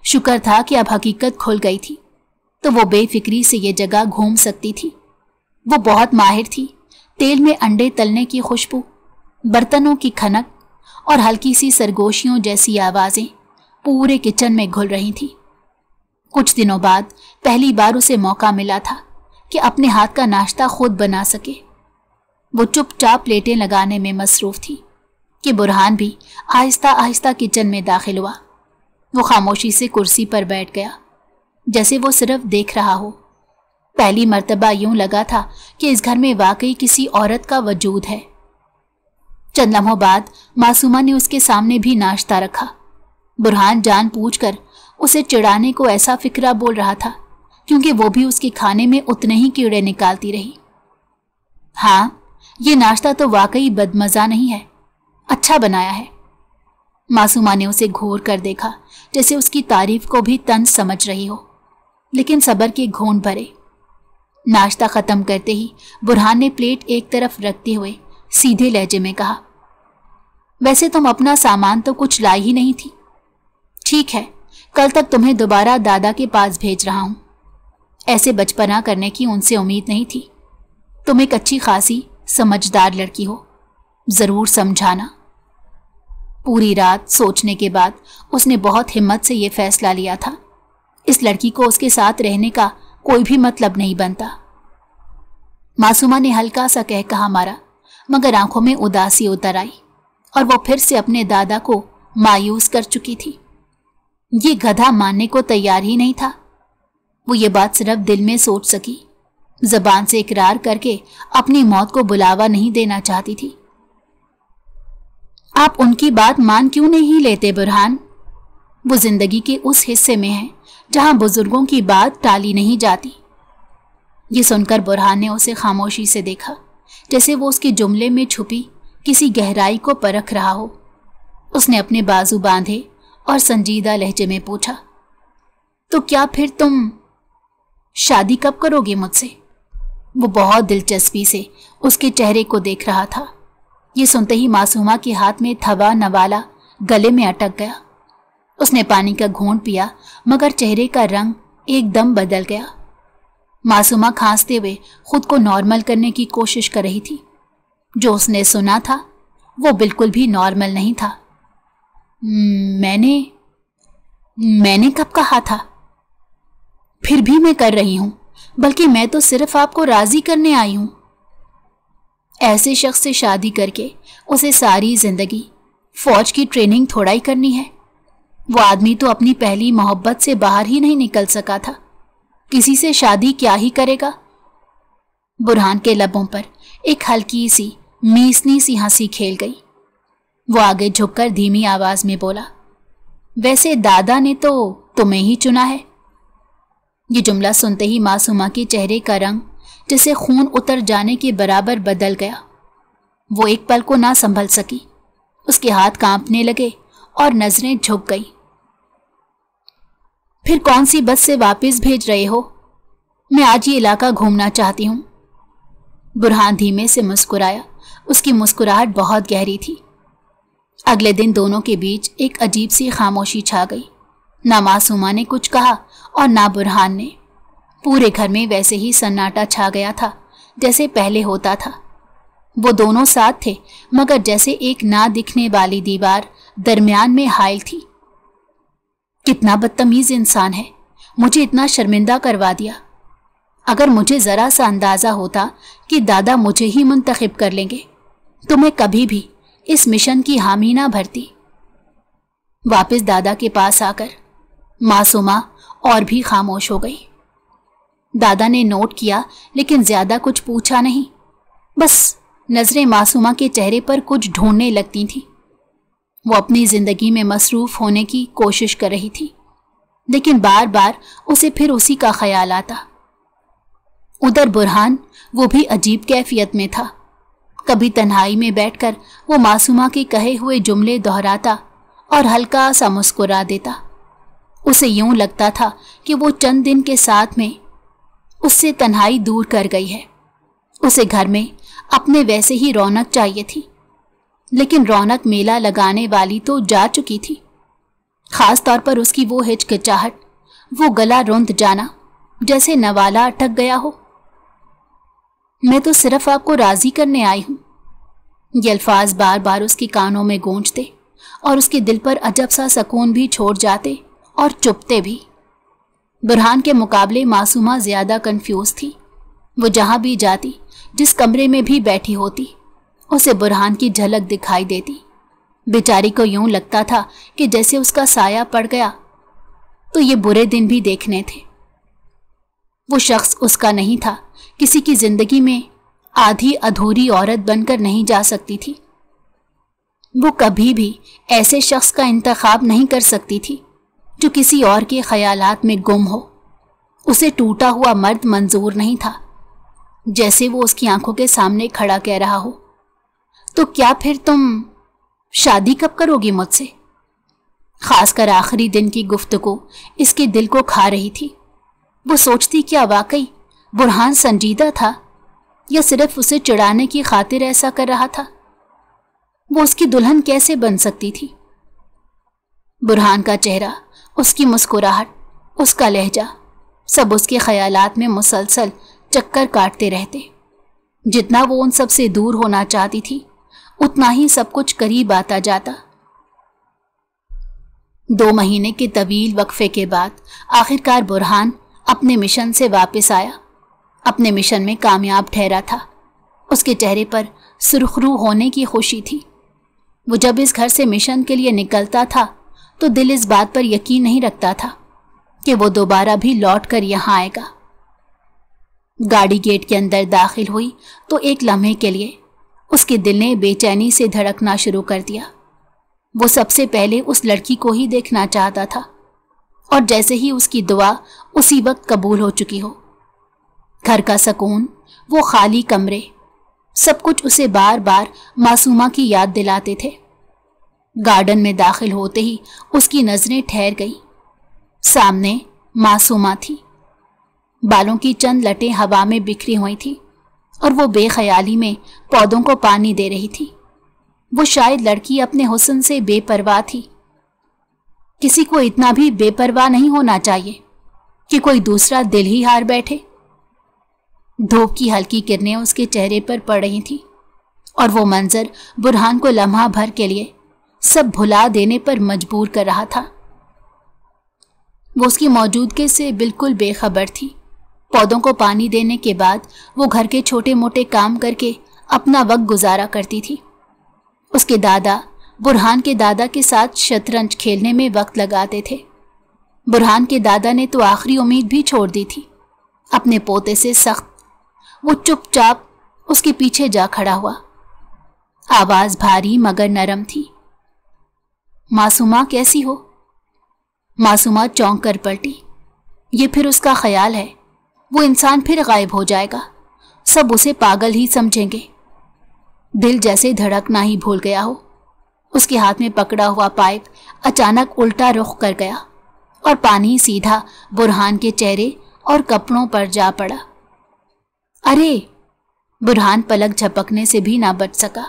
शुक्र था कि अब हकीकत खुल गई थी तो वो बेफिक्री से ये जगह घूम सकती थी। वो बहुत माहिर थी। तेल में अंडे तलने की खुशबू, बर्तनों की खनक और हल्की सी सरगोशियों जैसी आवाजें पूरे किचन में घुल रही थी। कुछ दिनों बाद पहली बार उसे मौका मिला था कि अपने हाथ का नाश्ता खुद बना सके। वो चुपचाप प्लेटें लगाने में मसरूफ थी कि बुरहान भी आहिस्ता आहिस्ता किचन में दाखिल हुआ। वो खामोशी से कुर्सी पर बैठ गया, जैसे वो सिर्फ देख रहा हो। पहली मर्तबा यूं लगा था कि इस घर में वाकई किसी औरत का वजूद है। चंद लम्हों बाद मासूमा ने उसके सामने भी नाश्ता रखा। बुरहान जानबूझकर उसे चिढ़ाने को ऐसा फिक्रा बोल रहा था क्योंकि वो भी उसके खाने में उतने ही कीड़े निकालती रही। हाँ, ये नाश्ता तो वाकई बदमजा नहीं है, अच्छा बनाया है। मासूमा ने उसे घूर कर देखा, जैसे उसकी तारीफ को भी तंज समझ रही हो, लेकिन सब्र के घूंट भरे। नाश्ता खत्म करते ही बुरहान ने प्लेट एक तरफ रखते हुए सीधे लहजे में कहा, वैसे तुम अपना सामान तो कुछ लाई ही नहीं थी। ठीक है, कल तक तुम्हें दोबारा दादा के पास भेज रहा हूं। ऐसे बचपना करने की उनसे उम्मीद नहीं थी। तुम एक अच्छी खासी समझदार लड़की हो, जरूर समझाना। पूरी रात सोचने के बाद उसने बहुत हिम्मत से यह फैसला लिया था, इस लड़की को उसके साथ रहने का कोई भी मतलब नहीं बनता। मासूमा ने हल्का सा कह कहा मारा, मगर आंखों में उदासी उतर आई और वो फिर से अपने दादा को मायूस कर चुकी थी। ये गधा मानने को तैयार ही नहीं था। वो ये बात सिर्फ दिल में सोच सकी, जबान से इकरार करके अपनी मौत को बुलावा नहीं देना चाहती थी। आप उनकी बात मान क्यों नहीं लेते बुरहान? वो जिंदगी के उस हिस्से में है जहां बुजुर्गों की बात टाली नहीं जाती। ये सुनकर बुरहान ने उसे खामोशी से देखा, जैसे वो उसके जुमले में छुपी किसी गहराई को परख रहा हो। उसने अपने बाजू बांधे और संजीदा लहजे में पूछा, तो क्या फिर तुम शादी कब करोगे मुझसे? वो बहुत दिलचस्पी से उसके चेहरे को देख रहा था। ये सुनते ही मासूमा के हाथ में थवा नवाला गले में अटक गया। उसने पानी का घूंट पिया, मगर चेहरे का रंग एकदम बदल गया। मासूमा खांसते हुए खुद को नॉर्मल करने की कोशिश कर रही थी। जो उसने सुना था वो बिल्कुल भी नॉर्मल नहीं था। मैंने कब कहा था? फिर भी मैं कर रही हूं, बल्कि मैं तो सिर्फ आपको राजी करने आई हूं। ऐसे शख्स से शादी करके उसे सारी जिंदगी फौज की ट्रेनिंग थोड़ा ही करनी है। वो आदमी तो अपनी पहली मोहब्बत से बाहर ही नहीं निकल सका था, किसी से शादी क्या ही करेगा? बुरहान के लबों पर एक हल्की सी मीसनी सी हंसी खेल गई। वो आगे झुककर धीमी आवाज में बोला, वैसे दादा ने तो तुम्हें ही चुना है। ये जुमला सुनते ही मासूमा के चेहरे का रंग जैसे खून उतर जाने के बराबर बदल गया। वो एक पल को ना संभल सकी, उसके हाथ कांपने लगे और नजरें झुक गई। फिर कौन सी बस से वापस भेज रहे हो? मैं आज ये इलाका घूमना चाहती हूं। बुरहान धीमे से मुस्कुराया, उसकी मुस्कुराहट बहुत गहरी थी। अगले दिन दोनों के बीच एक अजीब सी खामोशी छा गई। ना मासूमा ने कुछ कहा और ना बुरहान ने। पूरे घर में वैसे ही सन्नाटा छा गया था जैसे पहले होता था। वो दोनों साथ थे, मगर जैसे एक ना दिखने वाली दीवार दरमियान में हाइल थी। कितना बदतमीज इंसान है, मुझे इतना शर्मिंदा करवा दिया। अगर मुझे जरा सा अंदाजा होता कि दादा मुझे ही मुंतखब कर लेंगे तो मैं कभी भी इस मिशन की हामी ना भरती। वापस दादा के पास आकर मासूमा और भी खामोश हो गई। दादा ने नोट किया, लेकिन ज्यादा कुछ पूछा नहीं। बस नजरें मासूमा के चेहरे पर कुछ ढूंढने लगती थी। वो अपनी जिंदगी में मसरूफ होने की कोशिश कर रही थी, लेकिन बार बार उसे फिर उसी का ख्याल आता। उधर बुरहान, वो भी अजीब कैफियत में था। कभी तन्हाई में बैठकर वो मासूमा के कहे हुए जुमले दोहराता और हल्का सा मुस्कुरा देता। उसे यूं लगता था कि वो चंद दिन के साथ में उससे तन्हाई दूर कर गई है। उसे घर में अपने वैसे ही रौनक चाहिए थी, लेकिन रौनक मेला लगाने वाली तो जा चुकी थी। खास तौर पर उसकी वो हिचकिचाहट, वो गला रुंध जाना जैसे नवाला अटक गया हो। मैं तो सिर्फ आपको राजी करने आई हूं। ये अल्फाज बार बार उसके कानों में गूंजते और उसके दिल पर अजब सा सुकून भी छोड़ जाते और चुपते भी। बुरहान के मुकाबले मासूमा ज्यादा कंफ्यूज थी। वो जहां भी जाती, जिस कमरे में भी बैठी होती, उसे बुरहान की झलक दिखाई देती। बेचारी को यूं लगता था कि जैसे उसका साया पड़ गया तो ये बुरे दिन भी देखने थे। वो शख्स उसका नहीं था, किसी की जिंदगी में आधी अधूरी औरत बनकर नहीं जा सकती थी। वो कभी भी ऐसे शख्स का इंतखाब नहीं कर सकती थी जो किसी और के ख्यालात में गुम हो। उसे टूटा हुआ मर्द मंजूर नहीं था। जैसे वो उसकी आंखों के सामने खड़ा कह रहा हो, तो क्या फिर तुम शादी कब करोगी मुझसे? खासकर आखिरी दिन की गुफ्तगू इसके दिल को खा रही थी। वो सोचती क्या वाकई बुरहान संजीदा था या सिर्फ उसे चिढ़ाने की खातिर ऐसा कर रहा था? वो उसकी दुल्हन कैसे बन सकती थी? बुरहान का चेहरा, उसकी मुस्कुराहट, उसका लहजा, सब उसके ख्यालात में मुसलसल चक्कर काटते रहते। जितना वो उन सब से दूर होना चाहती थी, उतना ही सब कुछ करीब आता जाता। 2 महीने के तवील वक्फे के बाद आखिरकार बुरहान अपने मिशन से वापस आया। अपने मिशन में कामयाब ठहरा था। उसके चेहरे पर सुरखरू होने की खुशी थी। वो जब इस घर से मिशन के लिए निकलता था तो दिल इस बात पर यकीन नहीं रखता था कि वो दोबारा भी लौट कर यहाँ आएगा। गाड़ी गेट के अंदर दाखिल हुई तो एक लम्हे के लिए उसके दिल ने बेचैनी से धड़कना शुरू कर दिया। वो सबसे पहले उस लड़की को ही देखना चाहता था और जैसे ही उसकी दुआ उसी वक्त कबूल हो चुकी हो। घर का सुकून, वो खाली कमरे, सब कुछ उसे बार बार मासूमा की याद दिलाते थे। गार्डन में दाखिल होते ही उसकी नजरें ठहर गई। सामने मासूमा थी। बालों की चंद लटें हवा में बिखरी हुई थी और वो बेख्याली में पौधों को पानी दे रही थी। वो शायद लड़की अपने हुस्न से बेपरवाह थी। किसी को इतना भी बेपरवाह नहीं होना चाहिए कि कोई दूसरा दिल ही हार बैठे। धूप की हल्की किरणें उसके चेहरे पर पड़ रही थी और वो मंजर बुरहान को लम्हा भर के लिए सब भुला देने पर मजबूर कर रहा था। वो उसकी मौजूदगी से बिल्कुल बेखबर थी। पौधों को पानी देने के बाद वो घर के छोटे मोटे काम करके अपना वक्त गुजारा करती थी। उसके दादा बुरहान के दादा के साथ शतरंज खेलने में वक्त लगाते थे। बुरहान के दादा ने तो आखिरी उम्मीद भी छोड़ दी थी अपने पोते से सख्त। वो चुपचाप उसके पीछे जा खड़ा हुआ। आवाज भारी मगर नरम थी। मासूमा कैसी हो? मासूमा चौंक कर पलटी। ये फिर उसका ख्याल है। वो इंसान फिर गायब हो जाएगा। सब उसे पागल ही समझेंगे। दिल जैसे धड़कना ही भूल गया हो। उसके हाथ में पकड़ा हुआ पाइप अचानक उल्टा रुख कर गया और पानी सीधा बुरहान के चेहरे और कपड़ों पर जा पड़ा। अरे! बुरहान पलक झपकने से भी ना बच सका।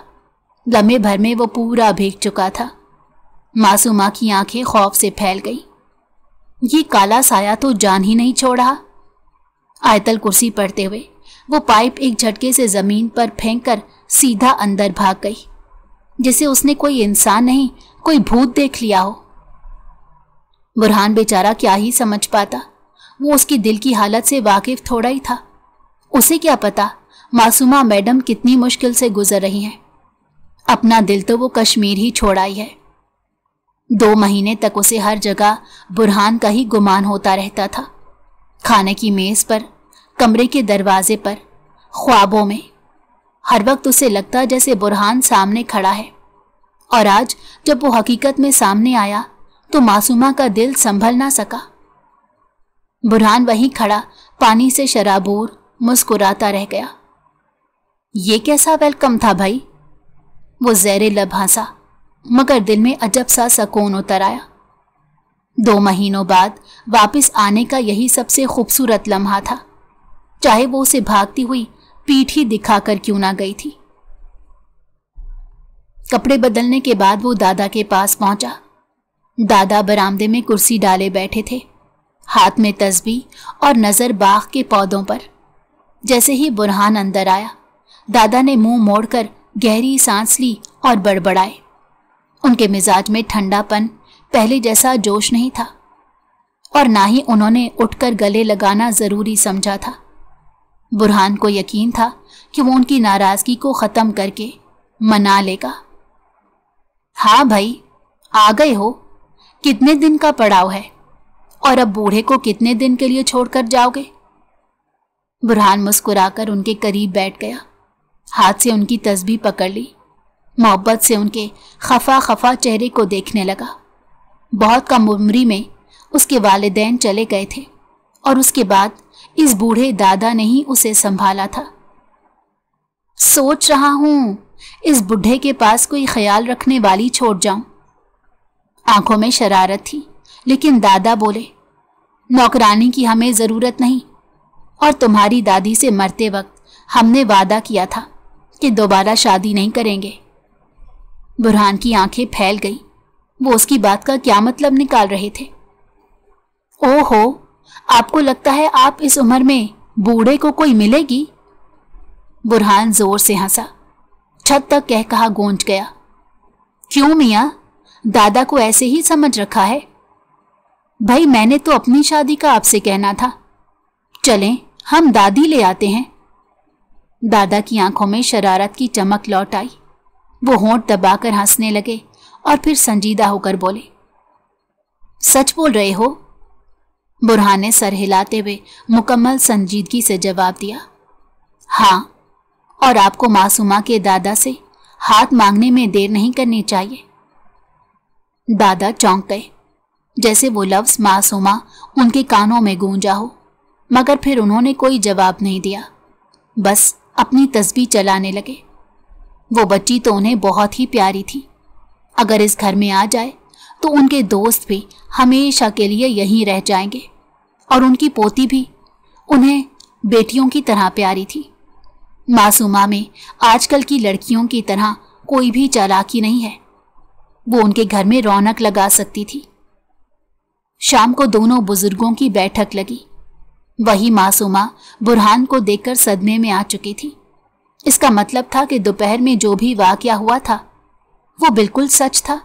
लम्हे भर में वो पूरा भीग चुका था। मासूमा की आंखें खौफ से फैल गई। ये काला साया तो जान ही नहीं छोड़ रहा। आयतल कुर्सी पढ़ते हुए वो पाइप एक झटके से जमीन पर फेंक कर सीधा अंदर भाग गई, जिसे उसने कोई इंसान नहीं कोई भूत देख लिया हो। बुरहान बेचारा क्या ही समझ पाता। वो उसकी दिल की हालत से वाकिफ थोड़ा ही था। उसे क्या पता मासूमा मैडम कितनी मुश्किल से गुजर रही हैं। अपना दिल तो वो कश्मीर ही छोड़ आई है। 2 महीने तक उसे हर जगह बुरहान का ही गुमान होता रहता था। खाने की मेज पर, कमरे के दरवाजे पर, ख्वाबों में। हर वक्त उसे लगता जैसे बुरहान सामने खड़ा है। और आज जब वो हकीकत में सामने आया तो मासूमा का दिल संभल ना सका। बुरहान वहीं खड़ा पानी से शराबूर मुस्कुराता रह गया। ये कैसा वेलकम था भाई? वो ज़ेरे लब हंसा, मगर दिल में अजब सा सुकून उतर आया। 2 महीनों बाद वापस आने का यही सबसे खूबसूरत लम्हा था, चाहे वो उसे भागती हुई पीठ ही दिखाकर क्यों ना गई थी। कपड़े बदलने के बाद वो दादा के पास पहुंचा। दादा बरामदे में कुर्सी डाले बैठे थे, हाथ में तस्बीह और नजर बाग के पौधों पर। जैसे ही बुरहान अंदर आया, दादा ने मुंह मोड़कर गहरी सांस ली और बड़बड़ाए। उनके मिजाज में ठंडापन पहले जैसा जोश नहीं था, और ना ही उन्होंने उठकर गले लगाना जरूरी समझा था। बुरहान को यकीन था कि वो उनकी नाराजगी को खत्म करके मना लेगा। हाँ भाई, आ गए हो? कितने दिन का पड़ाव है, और अब बूढ़े को कितने दिन के लिए छोड़कर जाओगे? बुरहान मुस्कुराकर उनके करीब बैठ गया, हाथ से उनकी तस्बीह पकड़ ली, मोहब्बत से उनके खफा खफा चेहरे को देखने लगा। बहुत कम उम्री में उसके वालिदैन चले गए थे, और उसके बाद इस बूढ़े दादा ने ही उसे संभाला था। सोच रहा हूं इस बुढ़े के पास कोई ख्याल रखने वाली छोड़ जाऊं। आंखों में शरारत थी, लेकिन दादा बोले, नौकरानी की हमें जरूरत नहीं, और तुम्हारी दादी से मरते वक्त हमने वादा किया था कि दोबारा शादी नहीं करेंगे। बुरहान की आंखें फैल गई। वो उसकी बात का क्या मतलब निकाल रहे थे? ओहो, आपको लगता है आप इस उम्र में बूढ़े को कोई मिलेगी? बुरहान जोर से हंसा, छत तक कह कहा गूंज गया। क्यों मियां, दादा को ऐसे ही समझ रखा है? भाई, मैंने तो अपनी शादी का आपसे कहना था। चलें, हम दादी ले आते हैं। दादा की आंखों में शरारत की चमक लौट आई। वो होंठ दबाकर हंसने लगे और फिर संजीदा होकर बोले, सच बोल रहे हो? बुरहान ने सर हिलाते हुए मुकम्मल संजीदगी से जवाब दिया, हाँ, और आपको मासूमा के दादा से हाथ मांगने में देर नहीं करनी चाहिए। दादा चौंक गए, जैसे वो लफ्ज मासूमा उनके कानों में गूंजा हो, मगर फिर उन्होंने कोई जवाब नहीं दिया, बस अपनी तस्बीह चलाने लगे। वो बच्ची तो उन्हें बहुत ही प्यारी थी। अगर इस घर में आ जाए तो उनके दोस्त भी हमेशा के लिए यहीं रह जाएंगे, और उनकी पोती भी उन्हें बेटियों की तरह प्यारी थी। मासूमा में आजकल की लड़कियों की तरह कोई भी चालाकी नहीं है। वो उनके घर में रौनक लगा सकती थी। शाम को दोनों बुजुर्गों की बैठक लगी। वही मासूमा बुरहान को देखकर सदमे में आ चुकी थी। इसका मतलब था कि दोपहर में जो भी वाकया हुआ था वो बिल्कुल सच था।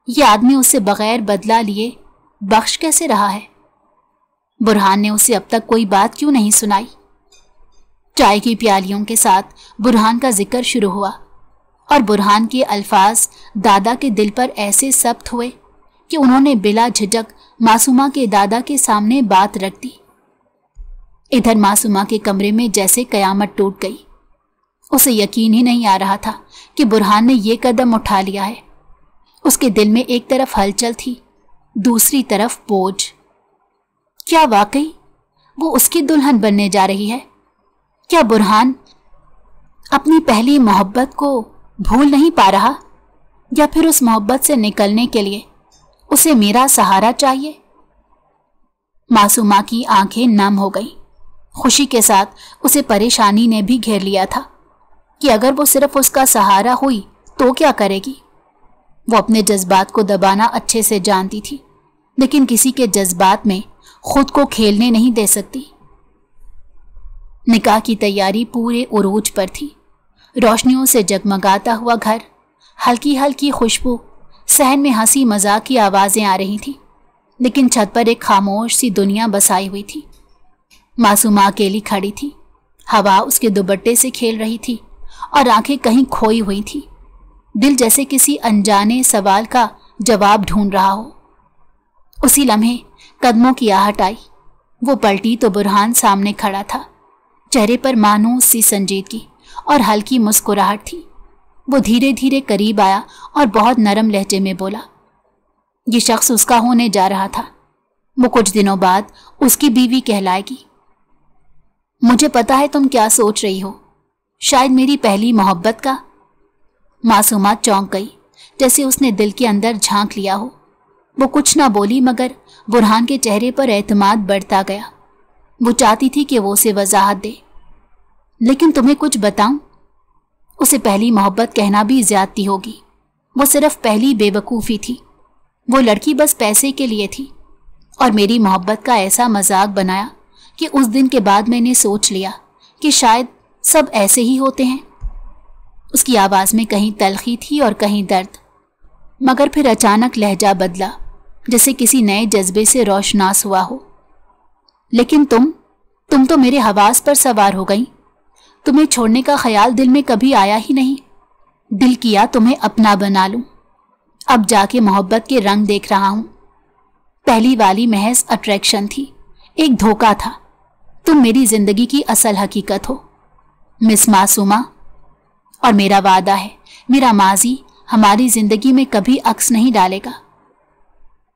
ये आदमी उसे बगैर बदला लिए बख्श कैसे रहा है? बुरहान ने उसे अब तक कोई बात क्यों नहीं सुनाई? चाय की प्यालियों के साथ बुरहान का जिक्र शुरू हुआ, और बुरहान के अल्फाज दादा के दिल पर ऐसे सख्त हुए कि उन्होंने बिला झिझक मासूमा के दादा के सामने बात रख दी। इधर मासूमा के कमरे में जैसे कयामत टूट गई। उसे यकीन ही नहीं आ रहा था कि बुरहान ने ये कदम उठा लिया है। उसके दिल में एक तरफ हलचल थी, दूसरी तरफ बोझ। क्या वाकई वो उसकी दुल्हन बनने जा रही है? क्या बुरहान अपनी पहली मोहब्बत को भूल नहीं पा रहा, या फिर उस मोहब्बत से निकलने के लिए उसे मेरा सहारा चाहिए? मासूमा की आंखें नम हो गईं। खुशी के साथ उसे परेशानी ने भी घेर लिया था कि अगर वो सिर्फ उसका सहारा हुई तो क्या करेगी। वो अपने जज्बात को दबाना अच्छे से जानती थी, लेकिन किसी के जज्बात में खुद को खेलने नहीं दे सकती। निकाह की तैयारी पूरे उरूज पर थी। रोशनियों से जगमगाता हुआ घर, हल्की हल्की खुशबू, सहन में हंसी मजाक की आवाजें आ रही थी, लेकिन छत पर एक खामोश सी दुनिया बसाई हुई थी। मासूमा अकेली खड़ी थी। हवा उसके दुपट्टे से खेल रही थी और आंखें कहीं खोई हुई थी। दिल जैसे किसी अनजाने सवाल का जवाब ढूंढ रहा हो। उसी लम्हे कदमों की आहट आई। वो पलटी तो बुरहान सामने खड़ा था। चेहरे पर मानूस सी संजीदगी और हल्की मुस्कुराहट थी। वो धीरे धीरे करीब आया और बहुत नरम लहजे में बोला, ये शख्स उसका होने जा रहा था। वो कुछ दिनों बाद उसकी बीवी कहलाएगी। मुझे पता है तुम क्या सोच रही हो, शायद मेरी पहली मोहब्बत का। मासूमा चौंक गई, जैसे उसने दिल के अंदर झांक लिया हो। वो कुछ ना बोली, मगर बुरहान के चेहरे पर एतमाद बढ़ता गया। वो चाहती थी कि वो उसे वजाहत दे। लेकिन तुम्हें कुछ बताऊं? उसे पहली मोहब्बत कहना भी ज्यादती होगी। वो सिर्फ पहली बेवकूफ़ी थी। वो लड़की बस पैसे के लिए थी, और मेरी मोहब्बत का ऐसा मजाक बनाया कि उस दिन के बाद मैंने सोच लिया कि शायद सब ऐसे ही होते हैं। उसकी आवाज़ में कहीं तलखी थी और कहीं दर्द, मगर फिर अचानक लहजा बदला, जैसे किसी नए जज्बे से रोशनास हुआ हो। लेकिन तुम तो मेरे हवास पर सवार हो गई। तुम्हें छोड़ने का ख्याल दिल में कभी आया ही नहीं। दिल किया तुम्हें अपना बना लूं। अब जाके मोहब्बत के रंग देख रहा हूं। पहली वाली महज अट्रैक्शन थी, एक धोखा था। तुम मेरी जिंदगी की असल हकीकत हो मिस मासूमा, और मेरा वादा है, मेरा माजी हमारी जिंदगी में कभी अक्स नहीं डालेगा।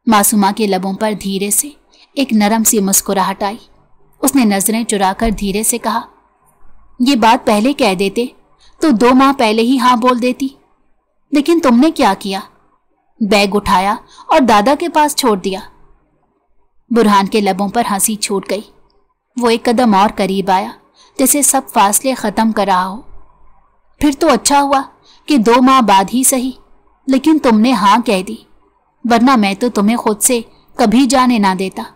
मासूमा के लबों पर धीरे से एक नरम सी मुस्कुराहट आई। उसने नजरें चुराकर धीरे से कहा, ये बात पहले कह देते तो 2 माह पहले ही हाँ बोल देती। लेकिन तुमने क्या किया? बैग उठाया और दादा के पास छोड़ दिया। बुरहान के लबों पर हंसी छूट गई। वो एक कदम और करीब आया, जैसे सब फासले खत्म कर रहा हो। फिर तो अच्छा हुआ कि 2 माह बाद ही सही, लेकिन तुमने हाँ कह दी, वरना मैं तो तुम्हें खुद से कभी जाने ना देता।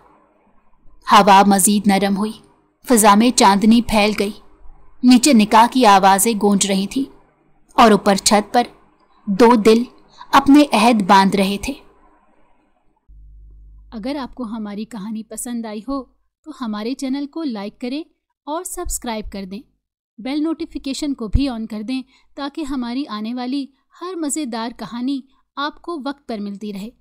हवा मजीद नरम हुई, फिजा में चांदनी फैल गई। नीचे निकाह की आवाजें गूंज रही थी, और ऊपर छत पर 2 दिल अपने अहद बांध रहे थे। अगर आपको हमारी कहानी पसंद आई हो तो हमारे चैनल को लाइक करें और सब्सक्राइब कर दें। बेल नोटिफिकेशन को भी ऑन कर दें ताकि हमारी आने वाली हर मज़ेदार कहानी आपको वक्त पर मिलती रहे।